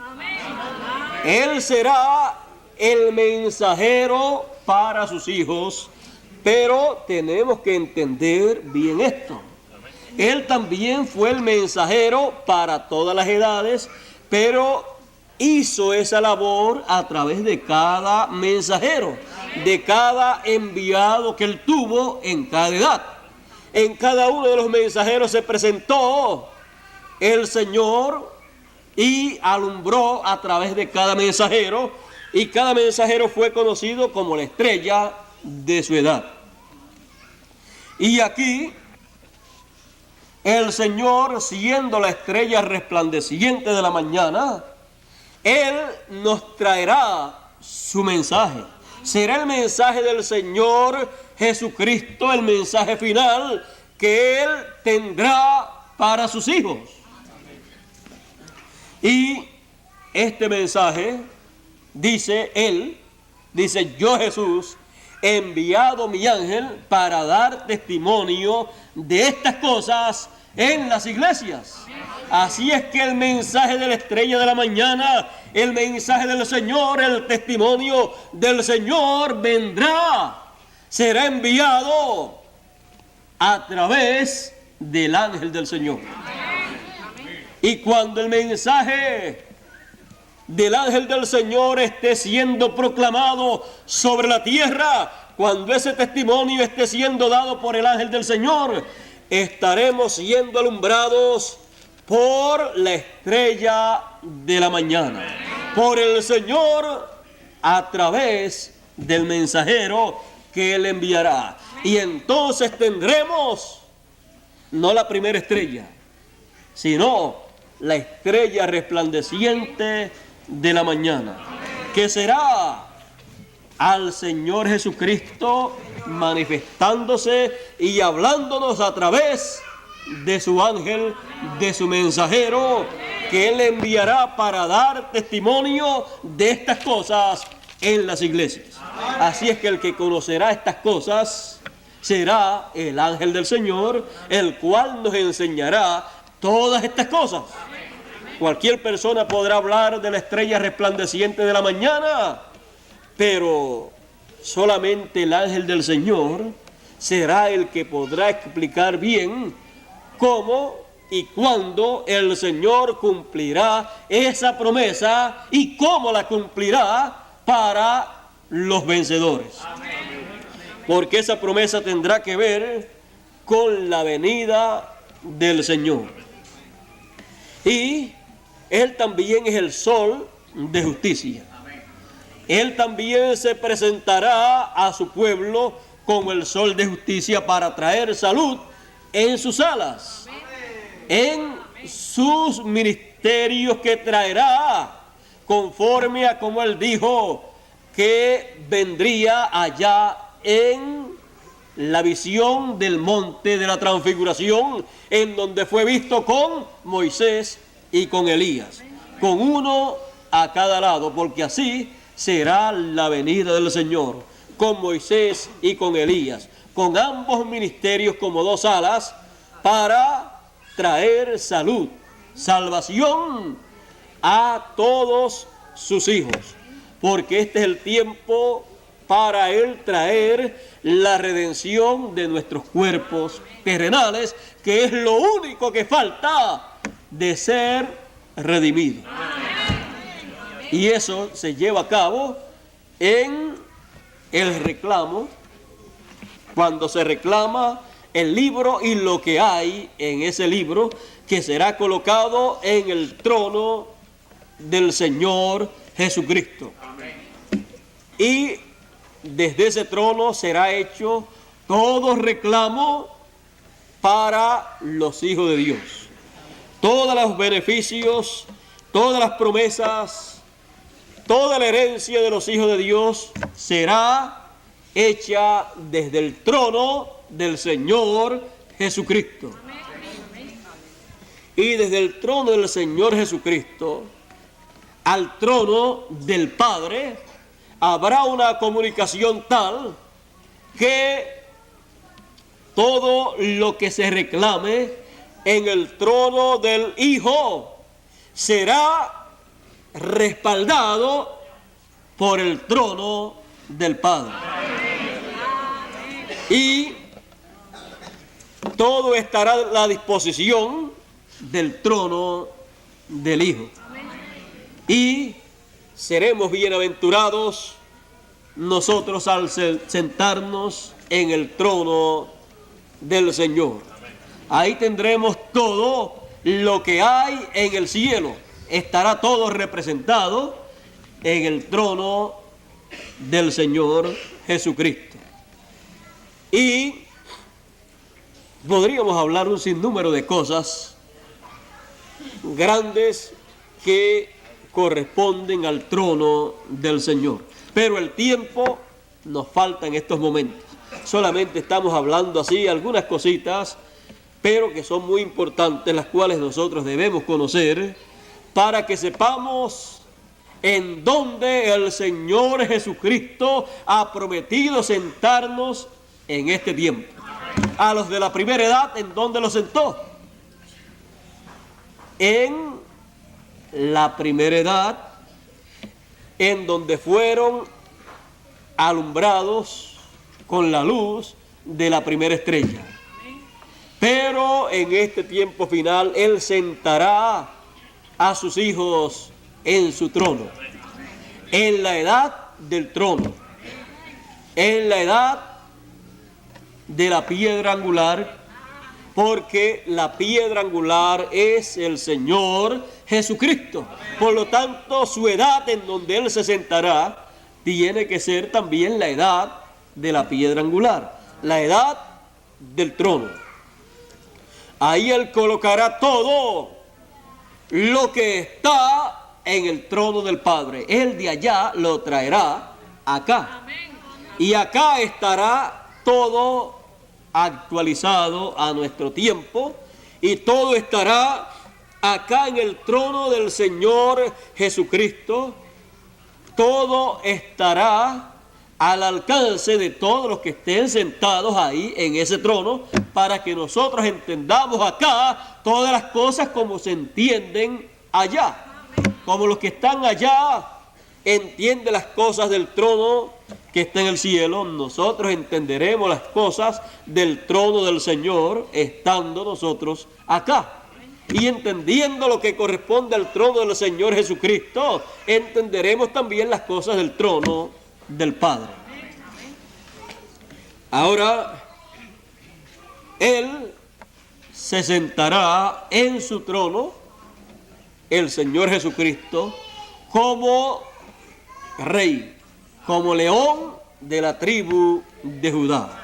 Él será el mensajero para sus hijos, pero tenemos que entender bien esto. Él también fue el mensajero para todas las edades, pero hizo esa labor a través de cada mensajero, de cada enviado que Él tuvo en cada edad. En cada uno de los mensajeros se presentó el Señor y alumbró a través de cada mensajero, y cada mensajero fue conocido como la estrella de su edad. Y aquí el Señor, siendo la estrella resplandeciente de la mañana, Él nos traerá su mensaje. Será el mensaje del Señor Jesucristo, el mensaje final que Él tendrá para sus hijos. Y este mensaje, dice Él, dice: yo Jesús he enviado mi ángel para dar testimonio de estas cosas en las iglesias. Así es que el mensaje de la estrella de la mañana, el mensaje del Señor, el testimonio del Señor vendrá, será enviado a través del ángel del Señor. Y cuando el mensaje del ángel del Señor esté siendo proclamado sobre la tierra, cuando ese testimonio esté siendo dado por el ángel del Señor, estaremos siendo alumbrados por la estrella de la mañana, por el Señor a través del mensajero que Él enviará. Y entonces tendremos no la primera estrella, sino la estrella resplandeciente de la mañana, que será al Señor Jesucristo manifestándose y hablándonos a través de su ángel, de su mensajero, que Él enviará para dar testimonio de estas cosas en las iglesias. Así es que el que conocerá estas cosas será el ángel del Señor, el cual nos enseñará todas estas cosas. Cualquier persona podrá hablar de la estrella resplandeciente de la mañana, pero solamente el ángel del Señor será el que podrá explicar bien cómo y cuándo el Señor cumplirá esa promesa y cómo la cumplirá para los vencedores. Porque esa promesa tendrá que ver con la venida del Señor. Y Él también es el sol de justicia. Él también se presentará a su pueblo como el sol de justicia para traer salud en sus alas, en sus ministerios que traerá, conforme a como él dijo que vendría allá en la visión del monte de la transfiguración, en donde fue visto con Moisés y con Elías, con uno a cada lado, porque así será la venida del Señor, con Moisés y con Elías, con ambos ministerios como dos alas, para traer salud, salvación a todos sus hijos, porque este es el tiempo para Él traer la redención de nuestros cuerpos terrenales, que es lo único que falta de ser redimido. Y eso se lleva a cabo en el reclamo, cuando se reclama el libro y lo que hay en ese libro, que será colocado en el trono del Señor Jesucristo. Y desde ese trono será hecho todo reclamo para los hijos de Dios. Todos los beneficios, todas las promesas, toda la herencia de los hijos de Dios será hecha desde el trono del Señor Jesucristo. Y desde el trono del Señor Jesucristo al trono del Padre habrá una comunicación tal que todo lo que se reclame en el trono del Hijo será respaldado por el trono del Padre. Y todo estará a la disposición del trono del Hijo. Y seremos bienaventurados nosotros al sentarnos en el trono del Señor. Ahí tendremos todo lo que hay en el cielo. Estará todo representado en el trono del Señor Jesucristo. Y podríamos hablar un sinnúmero de cosas grandes que corresponden al trono del Señor. Pero el tiempo nos falta en estos momentos. Solamente estamos hablando así algunas cositas, pero que son muy importantes, las cuales nosotros debemos conocer para que sepamos en dónde el Señor Jesucristo ha prometido sentarnos en este tiempo. A los de la primera edad, ¿en dónde los sentó? En la primera edad, en donde fueron alumbrados con la luz de la primera estrella. Pero en este tiempo final, Él sentará a sus hijos en su trono, en la edad del trono, en la edad de la piedra angular, porque la piedra angular es el Señor Jesucristo. Por lo tanto, su edad en donde Él se sentará tiene que ser también la edad de la piedra angular, la edad del trono. Ahí Él colocará todo lo que está en el trono del Padre. Él de allá lo traerá acá. Y acá estará todo actualizado a nuestro tiempo, y todo estará acá en el trono del Señor Jesucristo. Todo estará al alcance de todos los que estén sentados ahí en ese trono, para que nosotros entendamos acá todas las cosas como se entienden allá. Como los que están allá entienden las cosas del trono que está en el cielo, nosotros entenderemos las cosas del trono del Señor estando nosotros acá. Y entendiendo lo que corresponde al trono del Señor Jesucristo, entenderemos también las cosas del trono del Padre. Ahora, Él se sentará en su trono, el Señor Jesucristo, como Rey. como león de la tribu de Judá.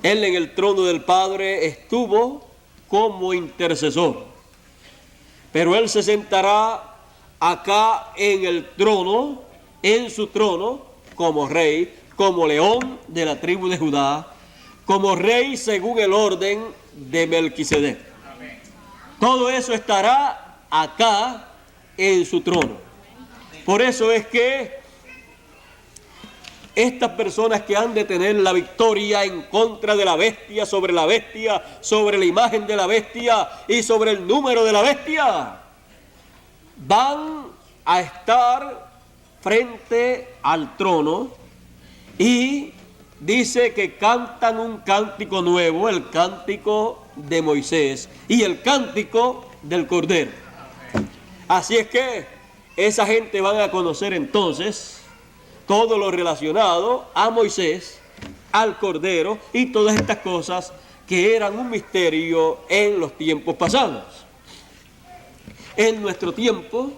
Él en el trono del Padre estuvo como intercesor, pero Él se sentará acá en el trono, en su trono, como rey, como león de la tribu de Judá, como rey según el orden de Melquisedec. Todo eso estará acá en su trono. Por eso es que estas personas que han de tener la victoria en contra de la bestia, sobre la imagen de la bestia y sobre el número de la bestia, van a estar frente al trono y dice que cantan un cántico nuevo, el cántico de Moisés y el cántico del Cordero. Así es que esa gente van a conocer entonces todo lo relacionado a Moisés, al Cordero y todas estas cosas que eran un misterio en los tiempos pasados. En nuestro tiempo,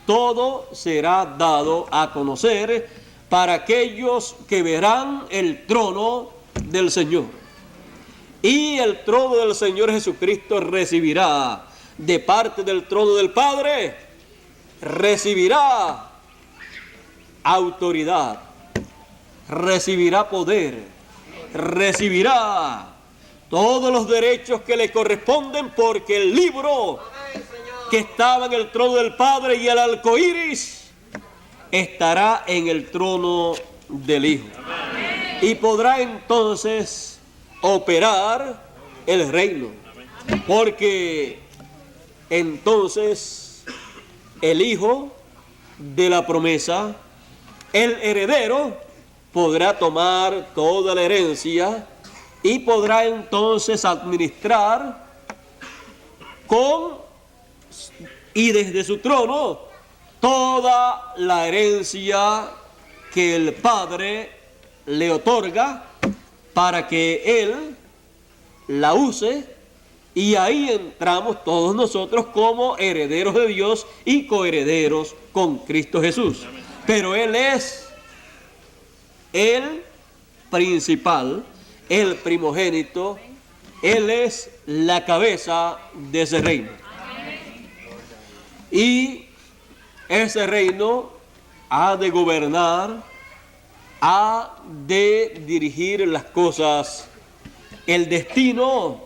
todo será dado a conocer para aquellos que verán el trono del Señor. Y el trono del Señor Jesucristo recibirá de parte del trono del Padre, recibirá autoridad, recibirá poder, recibirá todos los derechos que le corresponden, porque el libro que estaba en el trono del Padre y el arco iris estará en el trono del Hijo. Y podrá entonces operar el reino, porque entonces el Hijo de la promesa, el heredero, podrá tomar toda la herencia y podrá entonces administrar y desde su trono toda la herencia que el Padre le otorga para que Él la use, y ahí entramos todos nosotros como herederos de Dios y coherederos con Cristo Jesús. Pero Él es el principal, el primogénito, Él es la cabeza de ese reino. Y ese reino ha de gobernar, ha de dirigir las cosas. El destino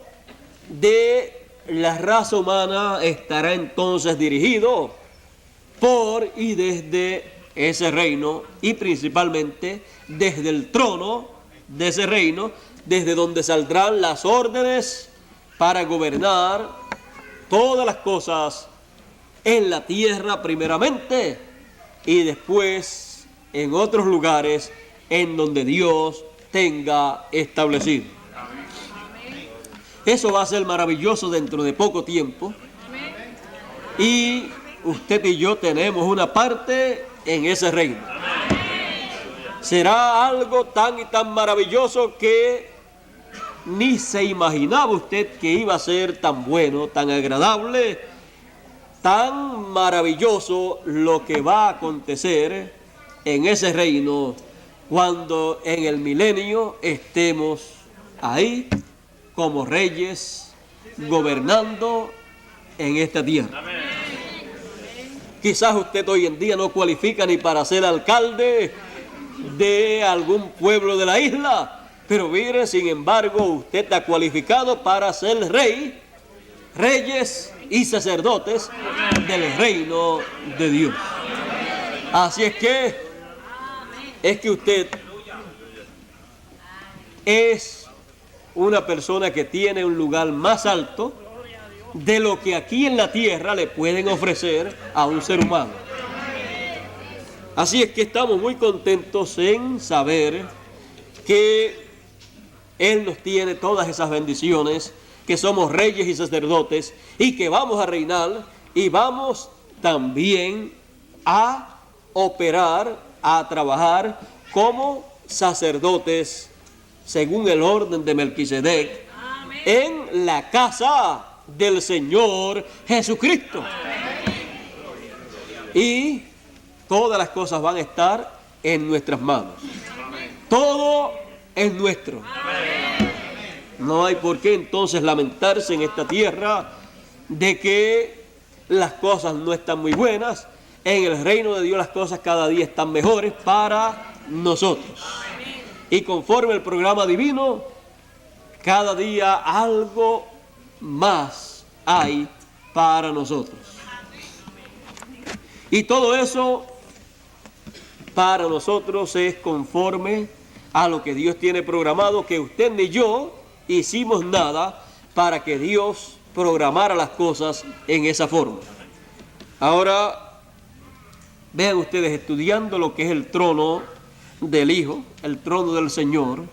de la raza humana estará entonces dirigido por y desde ese reino, y principalmente desde el trono de ese reino, desde donde saldrán las órdenes para gobernar todas las cosas en la tierra primeramente, y después en otros lugares en donde Dios tenga establecido. Eso va a ser maravilloso dentro de poco tiempo, y usted y yo tenemos una parte en ese reino. Será algo tan y tan maravilloso que ni se imaginaba usted que iba a ser tan bueno, tan agradable, tan maravilloso lo que va a acontecer en ese reino cuando en el milenio estemos ahí como reyes gobernando en esta tierra. Quizás usted hoy en día no cualifica ni para ser alcalde de algún pueblo de la isla, pero mire, sin embargo, usted está cualificado para ser rey, reyes y sacerdotes del reino de Dios. Así es que usted es una persona que tiene un lugar más alto de lo que aquí en la tierra le pueden ofrecer a un ser humano. Así es que estamos muy contentos en saber que Él nos tiene todas esas bendiciones, que somos reyes y sacerdotes y que vamos a reinar, y vamos también a operar, a trabajar como sacerdotes según el orden de Melquisedec en la casa del Señor Jesucristo. Y todas las cosas van a estar en nuestras manos. Todo es nuestro. No hay por qué entonces lamentarse en esta tierra de que las cosas no están muy buenas. En el reino de Dios las cosas cada día están mejores para nosotros. Y conforme el programa divino, cada día algo más hay para nosotros. Y todo eso para nosotros es conforme a lo que Dios tiene programado, que usted ni yo hicimos nada para que Dios programara las cosas en esa forma. Ahora, vean ustedes estudiando lo que es el trono del Hijo, el trono del Señor,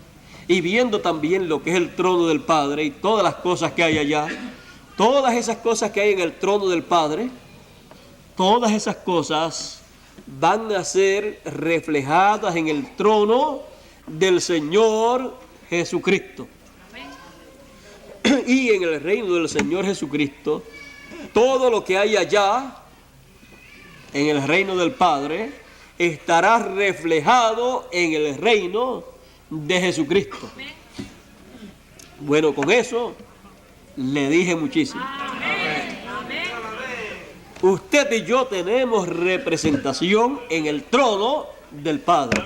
y viendo también lo que es el trono del Padre y todas las cosas que hay allá, todas esas cosas que hay en el trono del Padre, todas esas cosas van a ser reflejadas en el trono del Señor Jesucristo. Y en el reino del Señor Jesucristo, todo lo que hay allá, en el reino del Padre, estará reflejado en el reino de Jesucristo. Bueno, con eso le dije muchísimo. Usted y yo tenemos representación en el trono del Padre.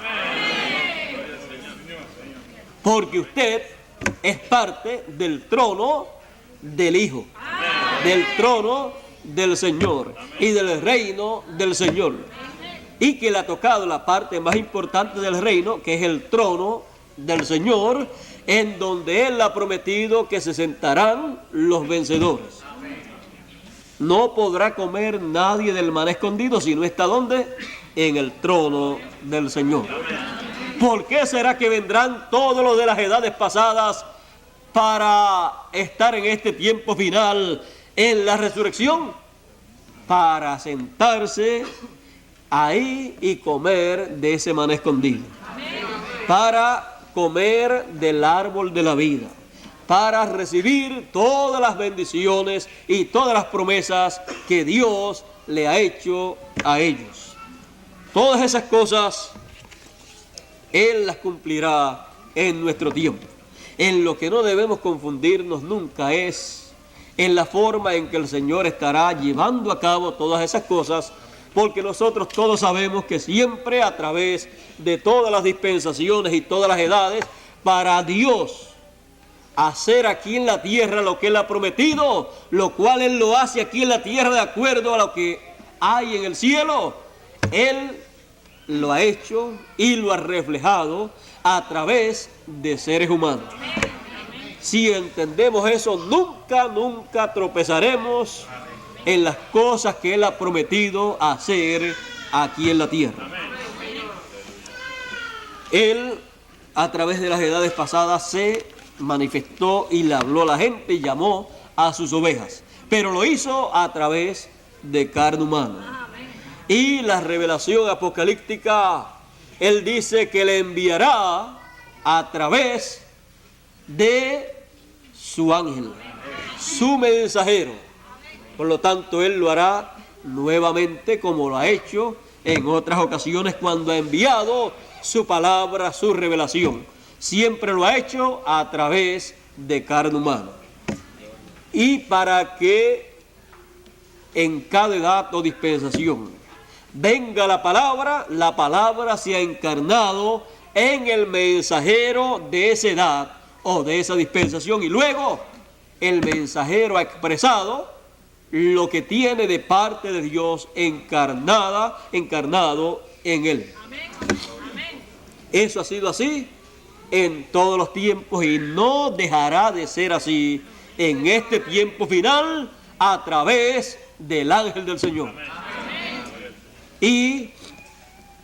Porque usted es parte del trono del Hijo, del trono del Señor y del reino del Señor. Y que le ha tocado la parte más importante del reino, que es el trono del Señor, en donde Él ha prometido que se sentarán los vencedores. No podrá comer nadie del maná escondido si no está ¿dónde? En el trono del Señor. ¿Por qué será que vendrán todos los de las edades pasadas para estar en este tiempo final en la resurrección? Para sentarse ahí y comer de ese maná escondido. Para comer del árbol de la vida. Para recibir todas las bendiciones y todas las promesas que Dios le ha hecho a ellos. Todas esas cosas Él las cumplirá en nuestro tiempo. En lo que no debemos confundirnos nunca es en la forma en que el Señor estará llevando a cabo todas esas cosas, porque nosotros todos sabemos que siempre a través de todas las dispensaciones y todas las edades, para Dios hacer aquí en la tierra lo que Él ha prometido, lo cual Él lo hace aquí en la tierra de acuerdo a lo que hay en el cielo, Él lo ha hecho y lo ha reflejado a través de seres humanos. Si entendemos eso, nunca tropezaremos en las cosas que Él ha prometido hacer aquí en la tierra. Él, a través de las edades pasadas, se manifestó y le habló a la gente y llamó a sus ovejas, pero lo hizo a través de carne humana. Y la revelación apocalíptica, Él dice que le enviará a través de su ángel, su mensajero. Por lo tanto, Él lo hará nuevamente como lo ha hecho en otras ocasiones cuando ha enviado su palabra, su revelación. Siempre lo ha hecho a través de carne humana. Y para que en cada edad o dispensación venga la palabra se ha encarnado en el mensajero de esa edad o de esa dispensación. Y luego el mensajero ha expresado lo que tiene de parte de Dios encarnado en él. Eso ha sido así en todos los tiempos y no dejará de ser así en este tiempo final a través del ángel del Señor. Y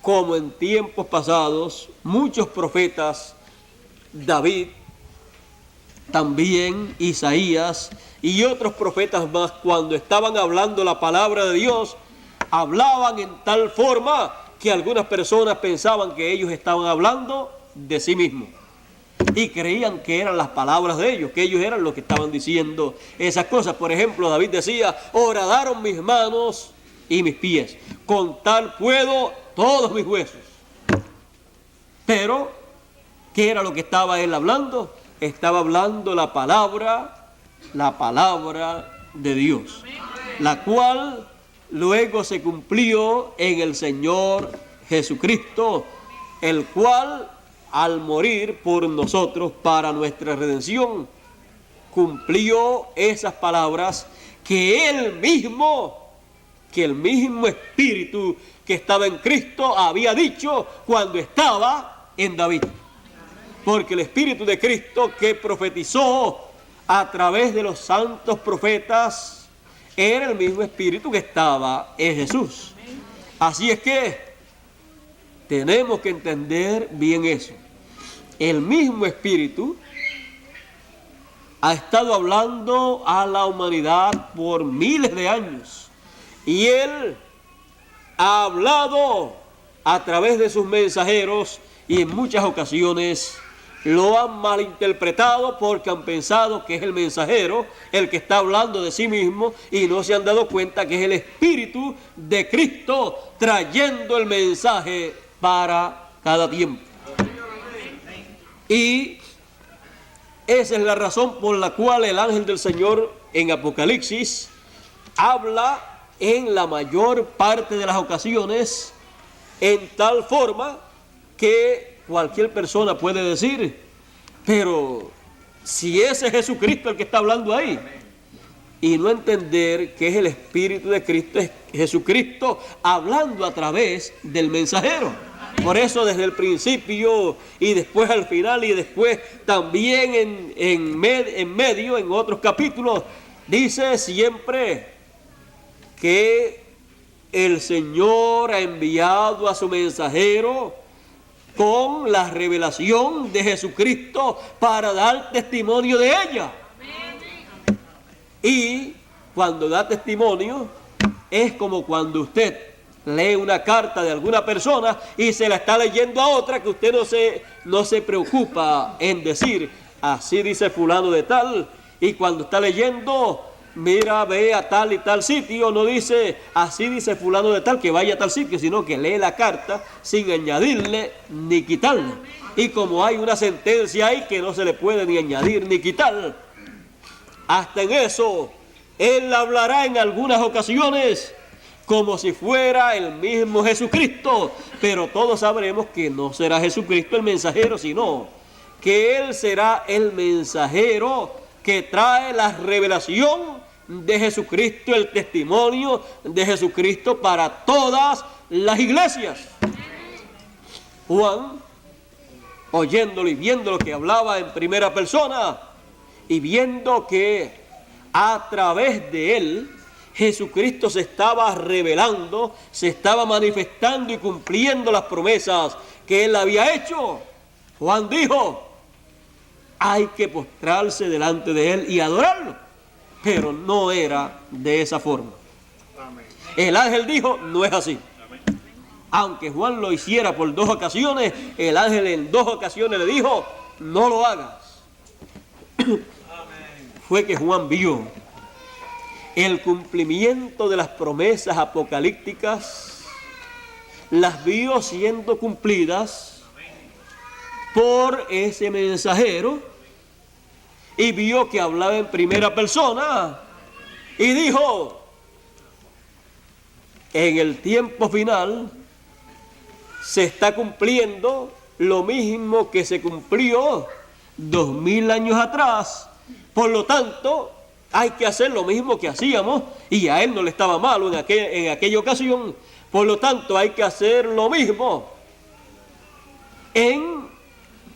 como en tiempos pasados, muchos profetas, David, también Isaías y otros profetas más, cuando estaban hablando la palabra de Dios, hablaban en tal forma que algunas personas pensaban que ellos estaban hablando de sí mismos y creían que eran las palabras de ellos, que ellos eran los que estaban diciendo esas cosas. Por ejemplo, David decía: horadaron mis manos y mis pies, con tal puedo todos mis huesos. Pero, ¿qué era lo que estaba él hablando? Estaba hablando la palabra de Dios, la cual luego se cumplió en el Señor Jesucristo, el cual al morir por nosotros para nuestra redención, cumplió esas palabras que el mismo Espíritu que estaba en Cristo había dicho cuando estaba en David. Porque el Espíritu de Cristo que profetizó a través de los santos profetas era el mismo Espíritu que estaba en Jesús. Así es que tenemos que entender bien eso. El mismo Espíritu ha estado hablando a la humanidad por miles de años. Y Él ha hablado a través de sus mensajeros y en muchas ocasiones lo han malinterpretado porque han pensado que es el mensajero el que está hablando de sí mismo y no se han dado cuenta que es el Espíritu de Cristo trayendo el mensaje para cada tiempo. Y esa es la razón por la cual el ángel del Señor en Apocalipsis habla en la mayor parte de las ocasiones en tal forma que cualquier persona puede decir, pero si ese es Jesucristo el que está hablando ahí, y no entender que es el Espíritu de Cristo, es Jesucristo hablando a través del mensajero. Por eso desde el principio y después al final y después también en medio, en otros capítulos, dice siempre que el Señor ha enviado a su mensajero con la revelación de Jesucristo para dar testimonio de ella. Y cuando da testimonio es como cuando usted lee una carta de alguna persona y se la está leyendo a otra que usted no se preocupa en decir, así dice fulano de tal, y cuando está leyendo, mira, ve a tal y tal sitio, no dice, así dice fulano de tal, que vaya a tal sitio, sino que lee la carta sin añadirle ni quitarle. Y como hay una sentencia ahí que no se le puede ni añadir ni quitar, hasta en eso, él hablará en algunas ocasiones como si fuera el mismo Jesucristo, pero todos sabremos que no será Jesucristo el mensajero, sino que Él será el mensajero que trae la revelación de Jesucristo, el testimonio de Jesucristo para todas las iglesias. Juan, oyéndolo y viendo lo que hablaba en primera persona, y viendo que a través de él Jesucristo se estaba revelando, se estaba manifestando y cumpliendo las promesas que él había hecho, Juan dijo, hay que postrarse delante de él y adorarlo. Pero no era de esa forma. El ángel dijo, no es así. Aunque Juan lo hiciera por 2 ocasiones, el ángel en 2 ocasiones le dijo, no lo hagas. Fue que Juan vio el cumplimiento de las promesas apocalípticas, las vio siendo cumplidas por ese mensajero y vio que hablaba en primera persona y dijo, en el tiempo final se está cumpliendo lo mismo que se cumplió 2000 años atrás. Por lo tanto, hay que hacer lo mismo que hacíamos, y a él no le estaba malo en aquella ocasión. Por lo tanto, hay que hacer lo mismo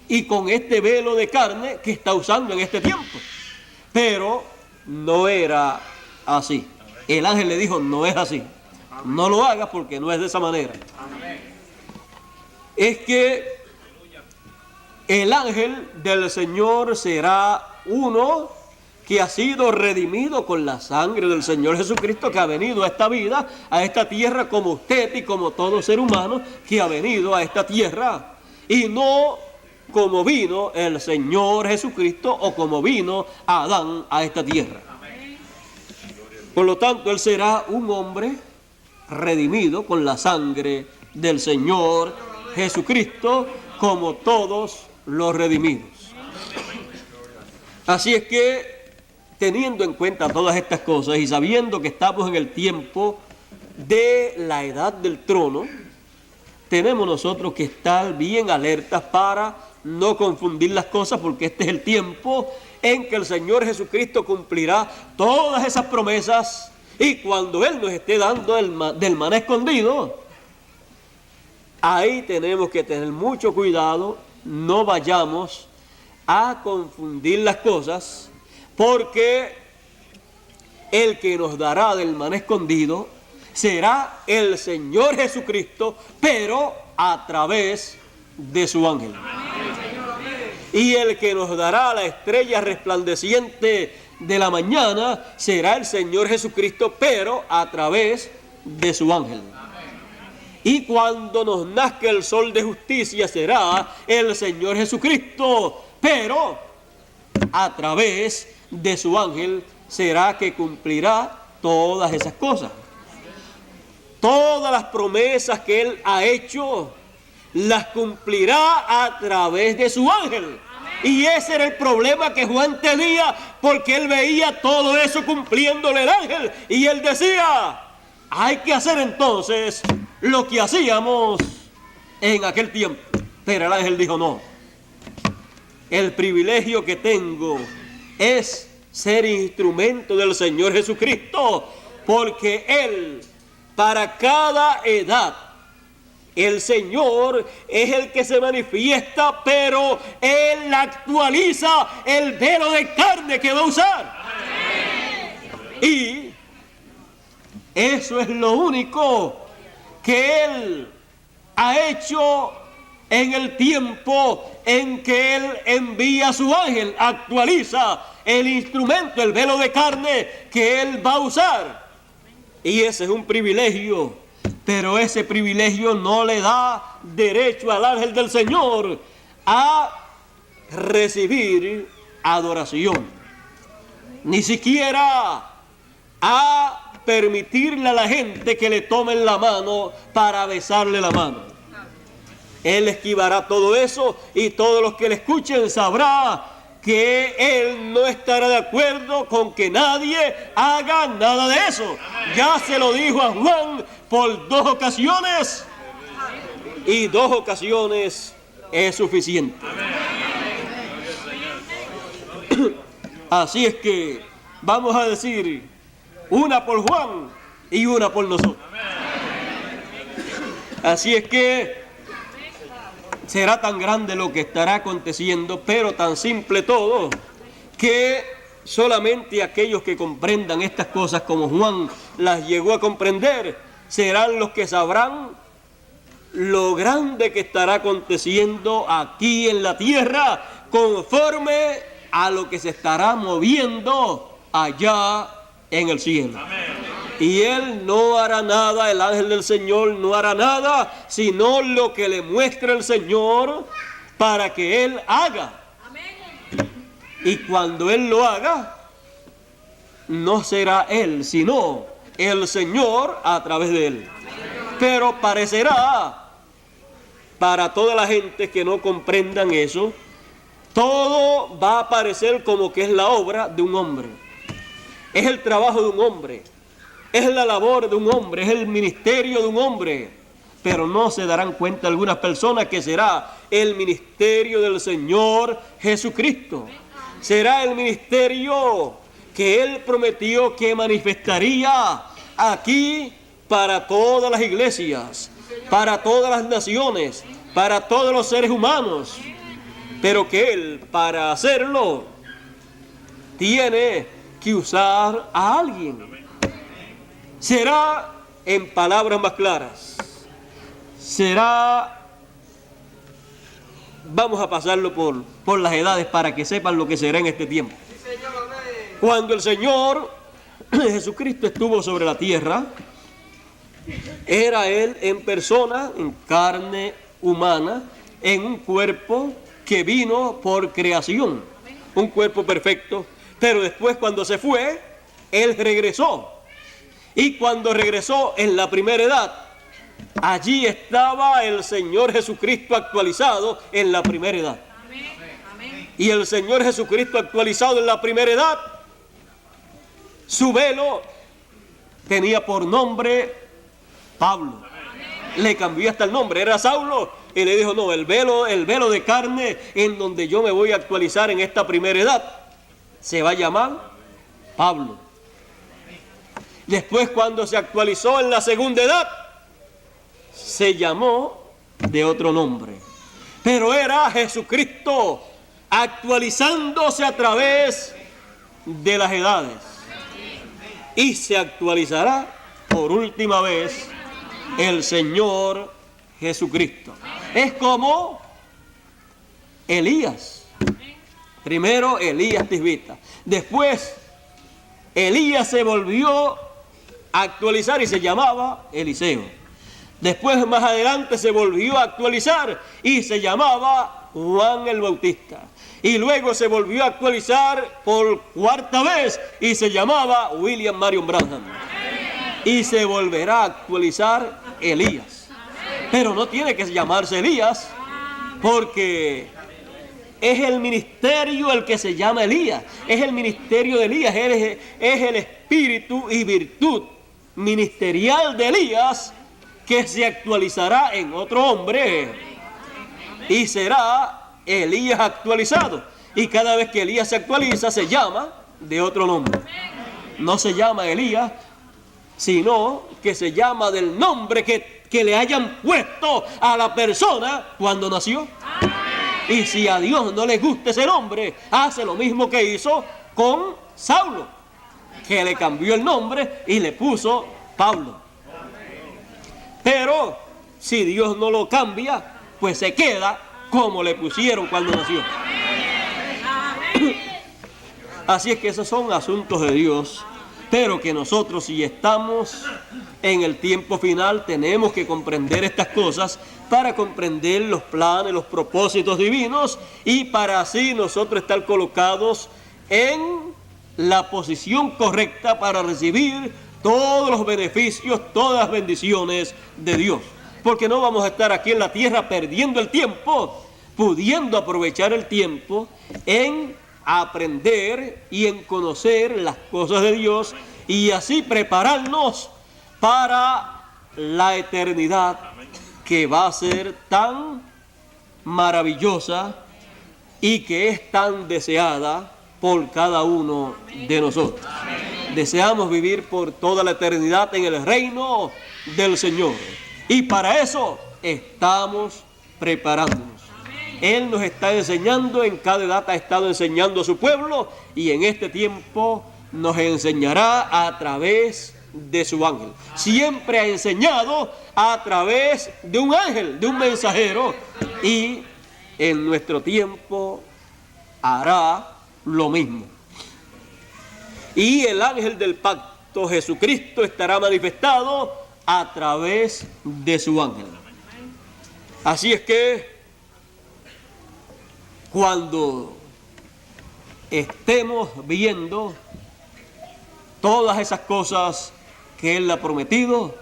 y con este velo de carne que está usando en este tiempo. Pero no era así. El ángel le dijo, no es así. No lo hagas porque no es de esa manera. Es que el ángel del Señor será uno que ha sido redimido con la sangre del Señor Jesucristo, que ha venido a esta vida, a esta tierra, como usted y como todo ser humano que ha venido a esta tierra, y no como vino el Señor Jesucristo o como vino Adán a esta tierra. Por lo tanto, él será un hombre redimido con la sangre del Señor Jesucristo, como todos los redimidos. Así es que, teniendo en cuenta todas estas cosas y sabiendo que estamos en el tiempo de la edad del trono, tenemos nosotros que estar bien alertas para no confundir las cosas, porque este es el tiempo en que el Señor Jesucristo cumplirá todas esas promesas, y cuando Él nos esté dando del maná escondido, ahí tenemos que tener mucho cuidado, no vayamos a confundir las cosas, porque el que nos dará del maná escondido será el Señor Jesucristo, pero a través de su ángel. Y el que nos dará la estrella resplandeciente de la mañana será el Señor Jesucristo, pero a través de su ángel. Y cuando nos nazca el sol de justicia será el Señor Jesucristo, pero a través de su ángel será que cumplirá todas esas cosas. Todas las promesas que Él ha hecho, las cumplirá a través de su ángel. Y ese era el problema que Juan tenía, porque él veía todo eso cumpliéndole el ángel. Y él decía, hay que hacer entonces lo que hacíamos en aquel tiempo. Pero el ángel dijo, no. El privilegio que tengo es ser instrumento del Señor Jesucristo, porque Él, para cada edad, el Señor es el que se manifiesta, pero Él actualiza el velo de carne que va a usar. Y eso es lo único que Él ha hecho en el tiempo en que Él envía a su ángel, actualiza el instrumento, el velo de carne que Él va a usar. Y ese es un privilegio. Pero ese privilegio no le da derecho al ángel del Señor a recibir adoración, ni siquiera a permitirle a la gente que le tomen la mano para besarle la mano. Él esquivará todo eso, y todos los que le escuchen sabrá que Él no estará de acuerdo con que nadie haga nada de eso. Ya se lo dijo a Juan por 2 ocasiones, y 2 ocasiones es suficiente. Así es que vamos a decir una por Juan y una por nosotros. Así es que será tan grande lo que estará aconteciendo, pero tan simple todo, que solamente aquellos que comprendan estas cosas como Juan las llegó a comprender, serán los que sabrán lo grande que estará aconteciendo aquí en la tierra, conforme a lo que se estará moviendo allá en el cielo. Y Él no hará nada, el ángel del Señor no hará nada, sino lo que le muestra el Señor para que Él haga. Y cuando Él lo haga, no será Él, sino el Señor a través de Él. Pero parecerá, para toda la gente que no comprendan eso, todo va a parecer como que es la obra de un hombre. Es el trabajo de un hombre. Es la labor de un hombre, es el ministerio de un hombre, pero no se darán cuenta algunas personas que será el ministerio del Señor Jesucristo. Será el ministerio que Él prometió que manifestaría aquí para todas las iglesias, para todas las naciones, para todos los seres humanos, pero que Él, para hacerlo, tiene que usar a alguien. Será, en palabras más claras, será, vamos a pasarlo por las edades para que sepan lo que será en este tiempo. Cuando el Señor Jesucristo estuvo sobre la tierra, era Él en persona, en carne humana, en un cuerpo que vino por creación, un cuerpo perfecto, pero después cuando se fue, Él regresó. Y cuando regresó en la primera edad, Allí estaba el Señor Jesucristo actualizado en la primera edad. Y el Señor Jesucristo actualizado en la primera edad, su velo tenía por nombre Pablo. Le cambió hasta el nombre, era Saulo, y le dijo, no, el velo de carne en donde yo me voy a actualizar en esta primera edad, se va a llamar Pablo. Después, cuando se actualizó en la segunda edad, se llamó de otro nombre. Pero era Jesucristo actualizándose a través de las edades. Y se actualizará por última vez el Señor Jesucristo. Es como Elías. Primero Elías Tisbita. Después Elías se volvió a actualizar y se llamaba Eliseo. Después, más adelante, se volvió a actualizar y se llamaba Juan el Bautista. Y luego se volvió a actualizar por cuarta vez y se llamaba William Marion Branham. Y se volverá a actualizar Elías. Pero no tiene que llamarse Elías, porque es el ministerio el que se llama Elías. Es el ministerio de Elías. Es el espíritu y virtud ministerial de Elías que se actualizará en otro hombre. Y será Elías actualizado. Y cada vez que Elías se actualiza, se llama de otro nombre. No se llama Elías, sino que se llama del nombre que le hayan puesto a la persona cuando nació. Y si a Dios no le gusta ese nombre, hace lo mismo que hizo con Saulo, que le cambió el nombre y le puso Pablo. Pero si Dios no lo cambia, pues se queda como le pusieron cuando nació. Así es que esos son asuntos de Dios, pero que nosotros, si estamos en el tiempo final, tenemos que comprender estas cosas para comprender los planes, los propósitos divinos, y para así nosotros estar colocados en la posición correcta para recibir todos los beneficios, todas las bendiciones de Dios. Porque no vamos a estar aquí en la tierra perdiendo el tiempo, pudiendo aprovechar el tiempo en aprender y en conocer las cosas de Dios y así prepararnos para la eternidad, que va a ser tan maravillosa y que es tan deseada por cada uno de nosotros. Deseamos vivir por toda la eternidad en el reino del Señor, y para eso estamos preparándonos. Él nos está enseñando, en cada edad ha estado enseñando a su pueblo, y en este tiempo nos enseñará a través de su ángel. Siempre ha enseñado a través de un ángel, de un mensajero, y en nuestro tiempo hará lo mismo. Y el ángel del pacto, Jesucristo, estará manifestado a través de su ángel. Así es que cuando estemos viendo todas esas cosas que Él ha prometido,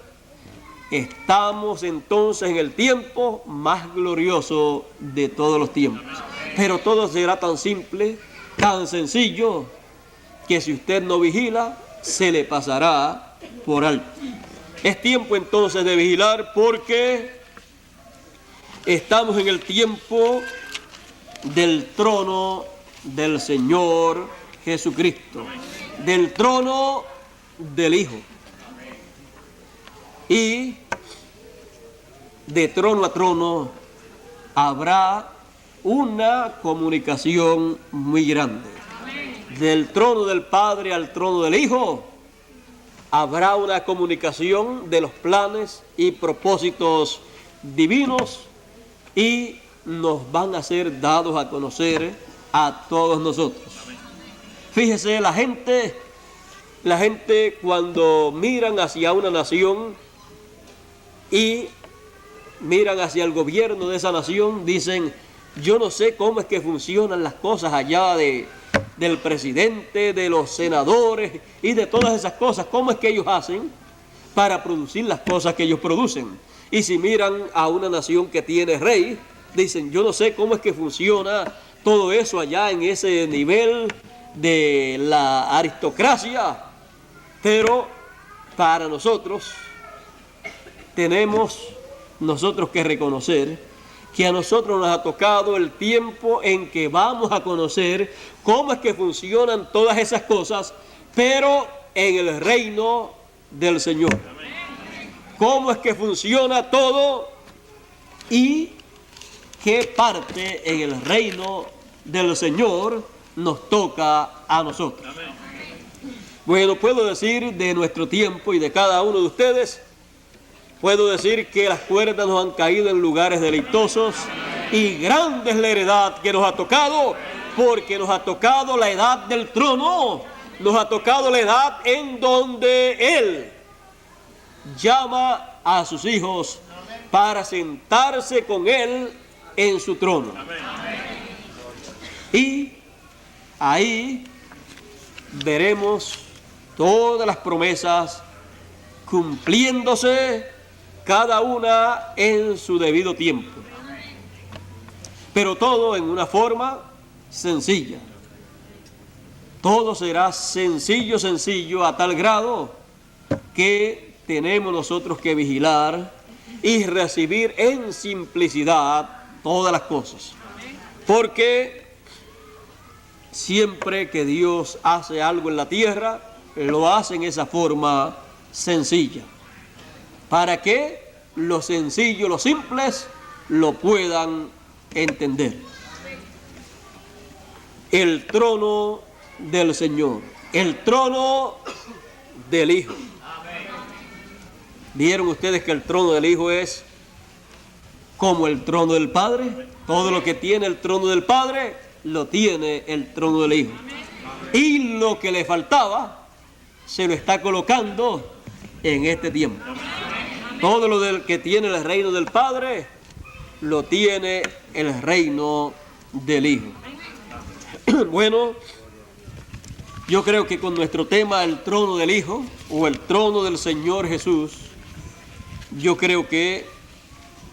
estamos entonces en el tiempo más glorioso de todos los tiempos. Pero todo será tan simple, tan sencillo, que si usted no vigila, se le pasará por alto. Es tiempo entonces de vigilar, porque estamos en el tiempo del trono del Señor Jesucristo, del trono del Hijo. Y de trono a trono habrá una comunicación muy grande. Del trono del Padre al trono del Hijo habrá una comunicación de los planes y propósitos divinos, y nos van a ser dados a conocer a todos nosotros. Fíjese, la gente cuando miran hacia una nación y miran hacia el gobierno de esa nación, dicen: yo no sé cómo es que funcionan las cosas allá del presidente, de los senadores y de todas esas cosas. ¿Cómo es que ellos hacen para producir las cosas que ellos producen? Y si miran a una nación que tiene rey, dicen, yo no sé cómo es que funciona todo eso allá en ese nivel de la aristocracia, pero para nosotros tenemos nosotros que reconocer que a nosotros nos ha tocado el tiempo en que vamos a conocer cómo es que funcionan todas esas cosas, pero en el reino del Señor. Cómo es que funciona todo y qué parte en el reino del Señor nos toca a nosotros. Bueno, puedo decir de nuestro tiempo y de cada uno de ustedes, puedo decir que las cuerdas nos han caído en lugares deleitosos y grande es la heredad que nos ha tocado, porque nos ha tocado la edad del trono, nos ha tocado la edad en donde Él llama a sus hijos para sentarse con Él en su trono. Y ahí veremos todas las promesas cumpliéndose, cada una en su debido tiempo, pero todo en una forma sencilla. Todo será sencillo, sencillo, a tal grado que tenemos nosotros que vigilar y recibir en simplicidad todas las cosas, porque siempre que Dios hace algo en la tierra, lo hace en esa forma sencilla, para que los sencillos, los simples, lo puedan entender. El trono del Señor, el trono del Hijo. ¿Vieron ustedes que el trono del Hijo es como el trono del Padre? Todo lo que tiene el trono del Padre, lo tiene el trono del Hijo. Y lo que le faltaba, se lo está colocando en este tiempo. Todo lo que tiene el reino del Padre, lo tiene el reino del Hijo. Bueno, yo creo que con nuestro tema, el trono del Hijo, o el trono del Señor Jesús, yo creo que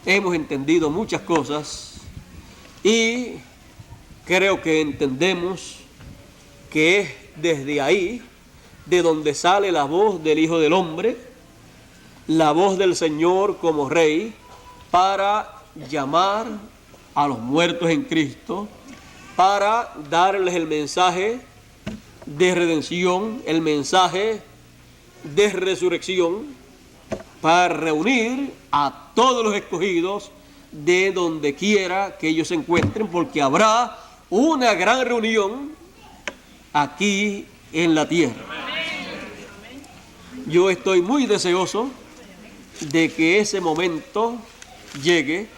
hemos entendido muchas cosas y creo que entendemos que es desde ahí de donde sale la voz del Hijo del Hombre, la voz del Señor como Rey, para llamar a los muertos en Cristo, para darles el mensaje de redención, el mensaje de resurrección, para reunir a todos los escogidos de donde quiera que ellos se encuentren, porque habrá una gran reunión aquí en la tierra. Yo estoy muy deseoso de que ese momento llegue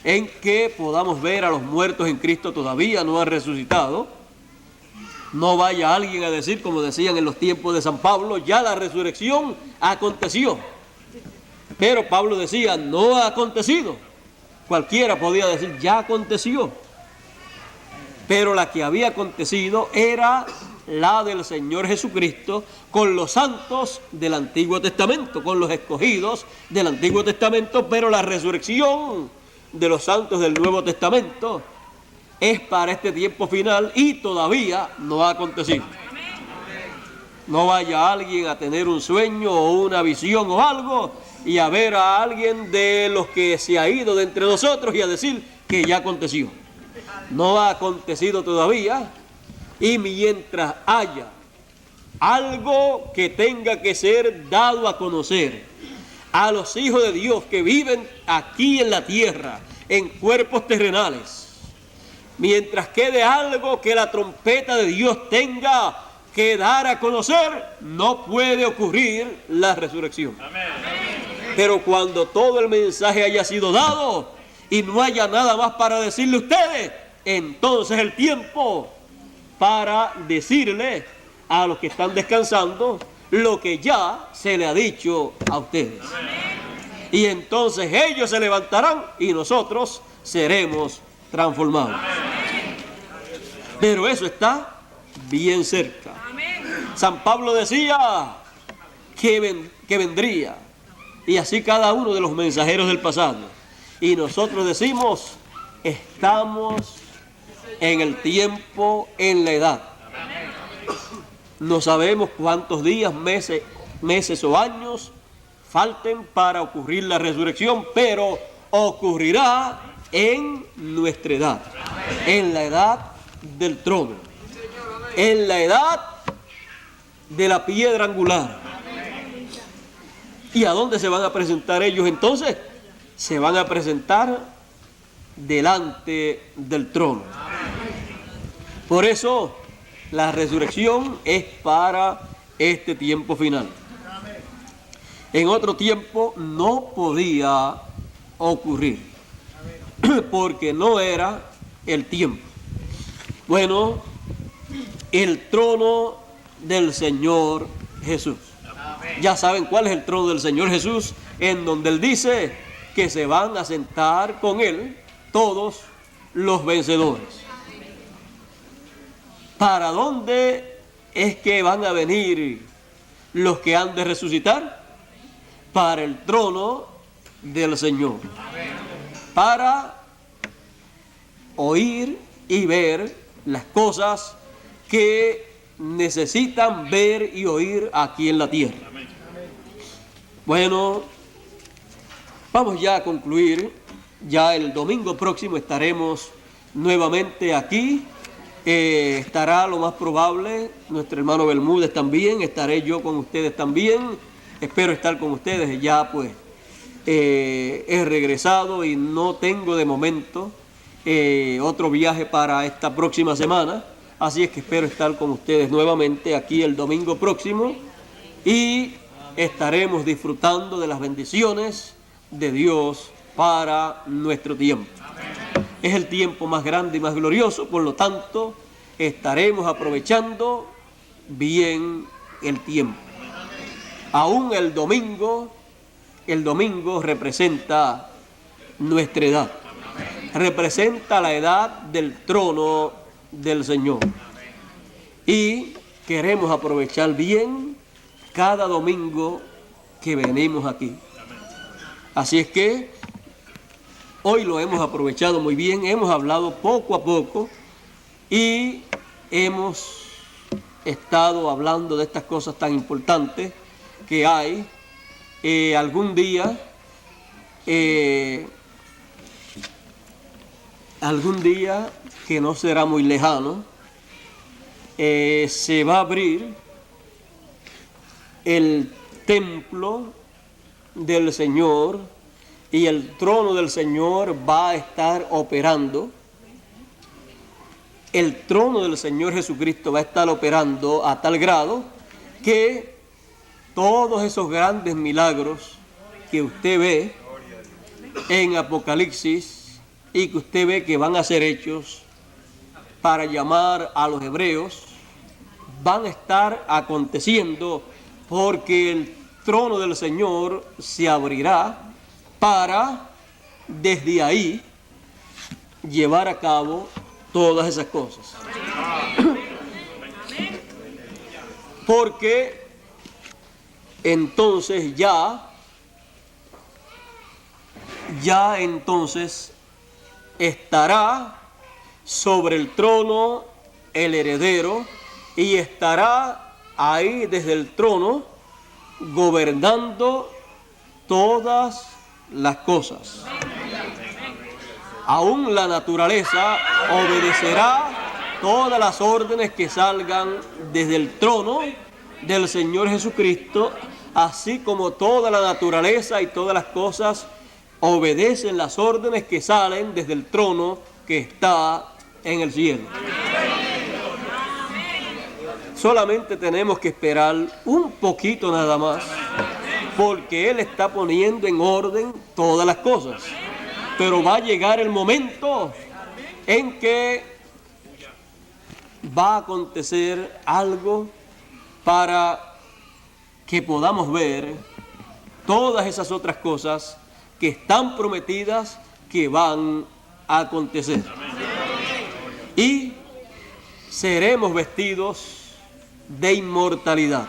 en que podamos ver a los muertos en Cristo. Todavía no han resucitado. No vaya alguien a decir, como decían en los tiempos de San Pablo, ya la resurrección aconteció. Pero Pablo decía, no ha acontecido. Cualquiera podía decir, ya aconteció. Pero la que había acontecido era la del Señor Jesucristo con los santos del Antiguo Testamento, con los escogidos del Antiguo Testamento, pero la resurrección de los santos del Nuevo Testamento es para este tiempo final y todavía no ha acontecido. No vaya alguien a tener un sueño o una visión o algo y a ver a alguien de los que se ha ido de entre nosotros y a decir que ya aconteció. No ha acontecido todavía, y mientras haya algo que tenga que ser dado a conocer a los hijos de Dios que viven aquí en la tierra, en cuerpos terrenales, mientras quede algo que la trompeta de Dios tenga que dar a conocer, no puede ocurrir la resurrección. Pero cuando todo el mensaje haya sido dado y no haya nada más para decirle a ustedes, entonces el tiempo para decirle a los que están descansando lo que ya se le ha dicho a ustedes. Y entonces ellos se levantarán y nosotros seremos transformados. Pero eso está bien cerca. San Pablo decía que vendría y así cada uno de los mensajeros del pasado. Y nosotros decimos, estamos en el tiempo, en la edad. No sabemos cuántos días, meses o años falten para ocurrir la resurrección, pero ocurrirá en nuestra edad, en la edad del trono, en la edad de la piedra angular. ¿Y a dónde se van a presentar ellos entonces? Se van a presentar delante del trono. Por eso la resurrección es para este tiempo final. En otro tiempo no podía ocurrir, porque no era el tiempo. Bueno, el trono del Señor Jesús. Ya saben cuál es el trono del Señor Jesús, en donde Él dice que se van a sentar con Él todos los vencedores. ¿Para dónde es que van a venir los que han de resucitar? Para el trono del Señor, para oír y ver las cosas que necesitan ver y oír aquí en la tierra. Bueno, vamos ya a concluir. Ya el domingo próximo estaremos nuevamente aquí. Estará lo más probable nuestro hermano Bermúdez también, estaré yo con ustedes también. Espero estar con ustedes. Ya pues he regresado y no tengo de momento otro viaje para esta próxima semana, así es que espero estar con ustedes nuevamente aquí el domingo próximo y estaremos disfrutando de las bendiciones de Dios para nuestro tiempo. Es el tiempo más grande y más glorioso, por lo tanto estaremos aprovechando bien el tiempo. Aún el domingo representa nuestra edad, representa la edad del trono del Señor. Y queremos aprovechar bien cada domingo que venimos aquí. Así es que hoy lo hemos aprovechado muy bien, hemos hablado poco a poco y hemos estado hablando de estas cosas tan importantes que hay. Algún día que no será muy lejano, se va a abrir el templo del Señor y el trono del Señor va a estar operando. El trono del Señor Jesucristo va a estar operando a tal grado que todos esos grandes milagros que usted ve en Apocalipsis y que usted ve que van a ser hechos para llamar a los hebreos, van a estar aconteciendo porque el trono del Señor se abrirá para desde ahí llevar a cabo todas esas cosas. Porque entonces ya entonces estará sobre el trono el heredero y estará ahí desde el trono gobernando todas las cosas. Aún la naturaleza obedecerá todas las órdenes que salgan desde el trono del Señor Jesucristo, así como toda la naturaleza y todas las cosas obedecen las órdenes que salen desde el trono que está en el cielo. Solamente tenemos que esperar un poquito nada más, porque Él está poniendo en orden todas las cosas. Pero va a llegar el momento en que va a acontecer algo para que podamos ver todas esas otras cosas que están prometidas que van a acontecer. Y seremos vestidos de inmortalidad.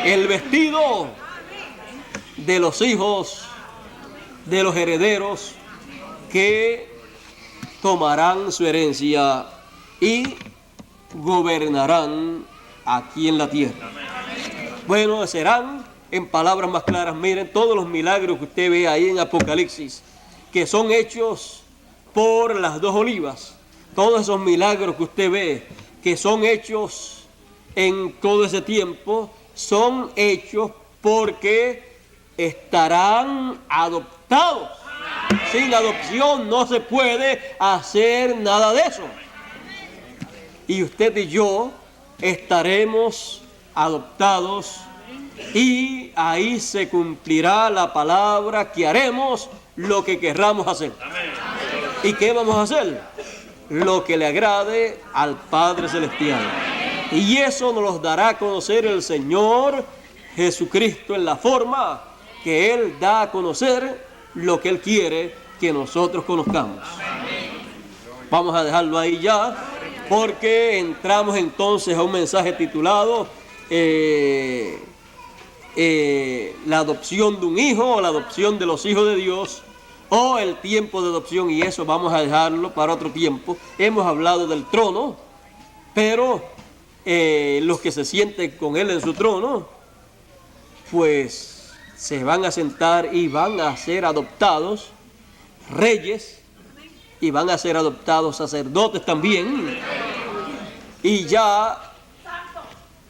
El vestido de los hijos, de los herederos que tomarán su herencia y gobernarán aquí en la tierra. Bueno, serán, en palabras más claras, miren, todos los milagros que usted ve ahí en Apocalipsis, que son hechos por las dos olivas, todos esos milagros que usted ve, que son hechos en todo ese tiempo, son hechos porque estarán adoptados. Sin adopción no se puede hacer nada de eso. Y usted y yo estaremos adoptados y ahí se cumplirá la palabra que haremos lo que querramos hacer. ¿Y qué vamos a hacer? Lo que le agrade al Padre Celestial. Y eso nos lo dará a conocer el Señor Jesucristo en la forma que Él da a conocer lo que Él quiere que nosotros conozcamos. Vamos a dejarlo ahí ya, porque entramos entonces a un mensaje titulado la adopción de un hijo, o la adopción de los hijos de Dios, o el tiempo de adopción, y eso vamos a dejarlo para otro tiempo. Hemos hablado del trono, pero los que se sienten con Él en su trono, pues se van a sentar y van a ser adoptados reyes, y van a ser adoptados sacerdotes también. Y ya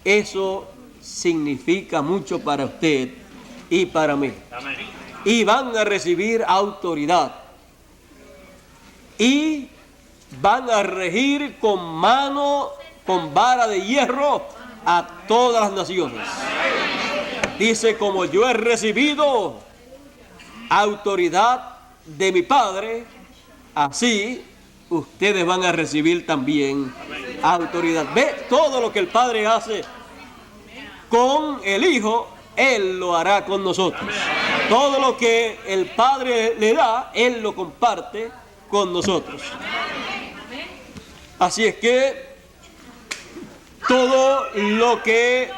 eso significa mucho para usted y para mí. Y van a recibir autoridad. Y van a regir con vara de hierro a todas las naciones. Dice, como yo he recibido autoridad de mi Padre, así ustedes van a recibir también autoridad. Ve, todo lo que el Padre hace con el Hijo, Él lo hará con nosotros. Todo lo que el Padre le da, Él lo comparte con nosotros. Así es que todo lo que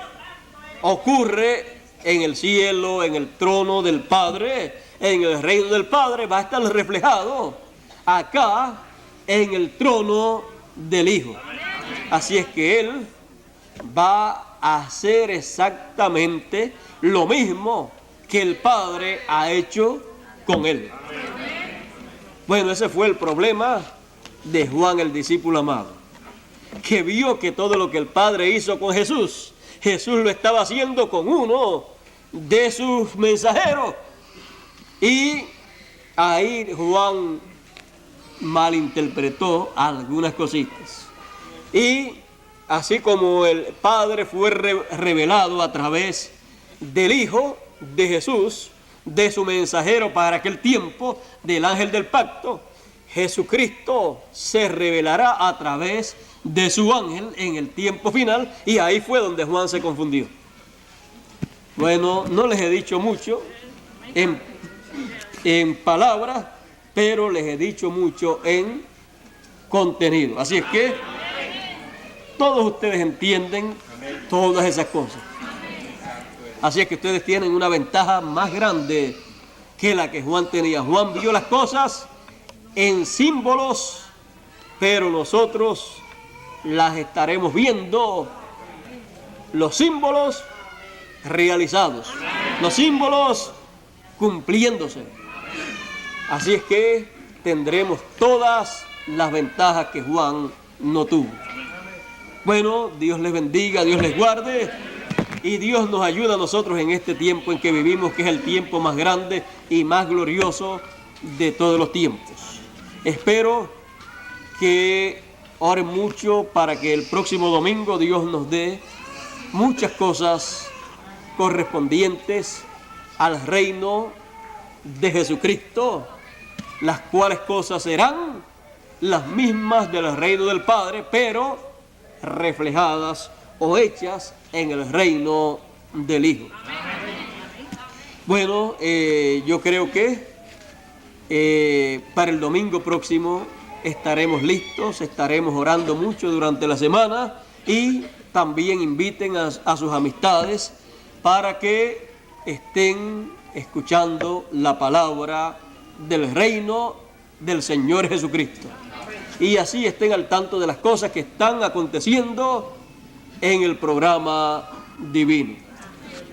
ocurre en el cielo, en el trono del Padre, en el reino del Padre, va a estar reflejado acá en el trono del Hijo. Así es que Él va a hacer exactamente lo mismo que el Padre ha hecho con Él. Bueno, ese fue el problema de Juan, el discípulo amado, que vio que todo lo que el Padre hizo con Jesús, Jesús lo estaba haciendo con uno de sus mensajeros. Y ahí Juan malinterpretó algunas cositas. Y así como el Padre fue revelado a través del Hijo de Jesús, de su mensajero para aquel tiempo, del ángel del pacto, Jesucristo se revelará a través de su ángel en el tiempo final, y ahí fue donde Juan se confundió. Bueno, no les he dicho mucho en palabras, pero les he dicho mucho en contenido. Así es que todos ustedes entienden todas esas cosas. Así es que ustedes tienen una ventaja más grande que la que Juan tenía. Juan vio las cosas en símbolos, pero nosotros las estaremos viendo, los símbolos realizados, los símbolos cumpliéndose. Así es que tendremos todas las ventajas que Juan no tuvo. Bueno, Dios les bendiga, Dios les guarde, y Dios nos ayuda a nosotros en este tiempo en que vivimos, que es el tiempo más grande y más glorioso de todos los tiempos. Espero que oren mucho para que el próximo domingo Dios nos dé muchas cosas correspondientes al reino de Jesucristo, las cuales cosas serán las mismas del reino del Padre, pero reflejadas o hechas en el reino del Hijo. Bueno, yo creo que para el domingo próximo estaremos listos, estaremos orando mucho durante la semana, y también inviten a sus amistades para que estén escuchando la palabra del reino del Señor Jesucristo. Y así estén al tanto de las cosas que están aconteciendo en el programa divino.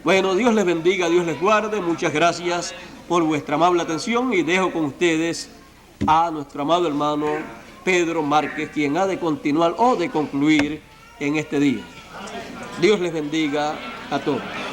Bueno, Dios les bendiga, Dios les guarde. Muchas gracias por vuestra amable atención y dejo con ustedes a nuestro amado hermano Pedro Márquez, quien ha de continuar o de concluir en este día. Dios les bendiga a todos.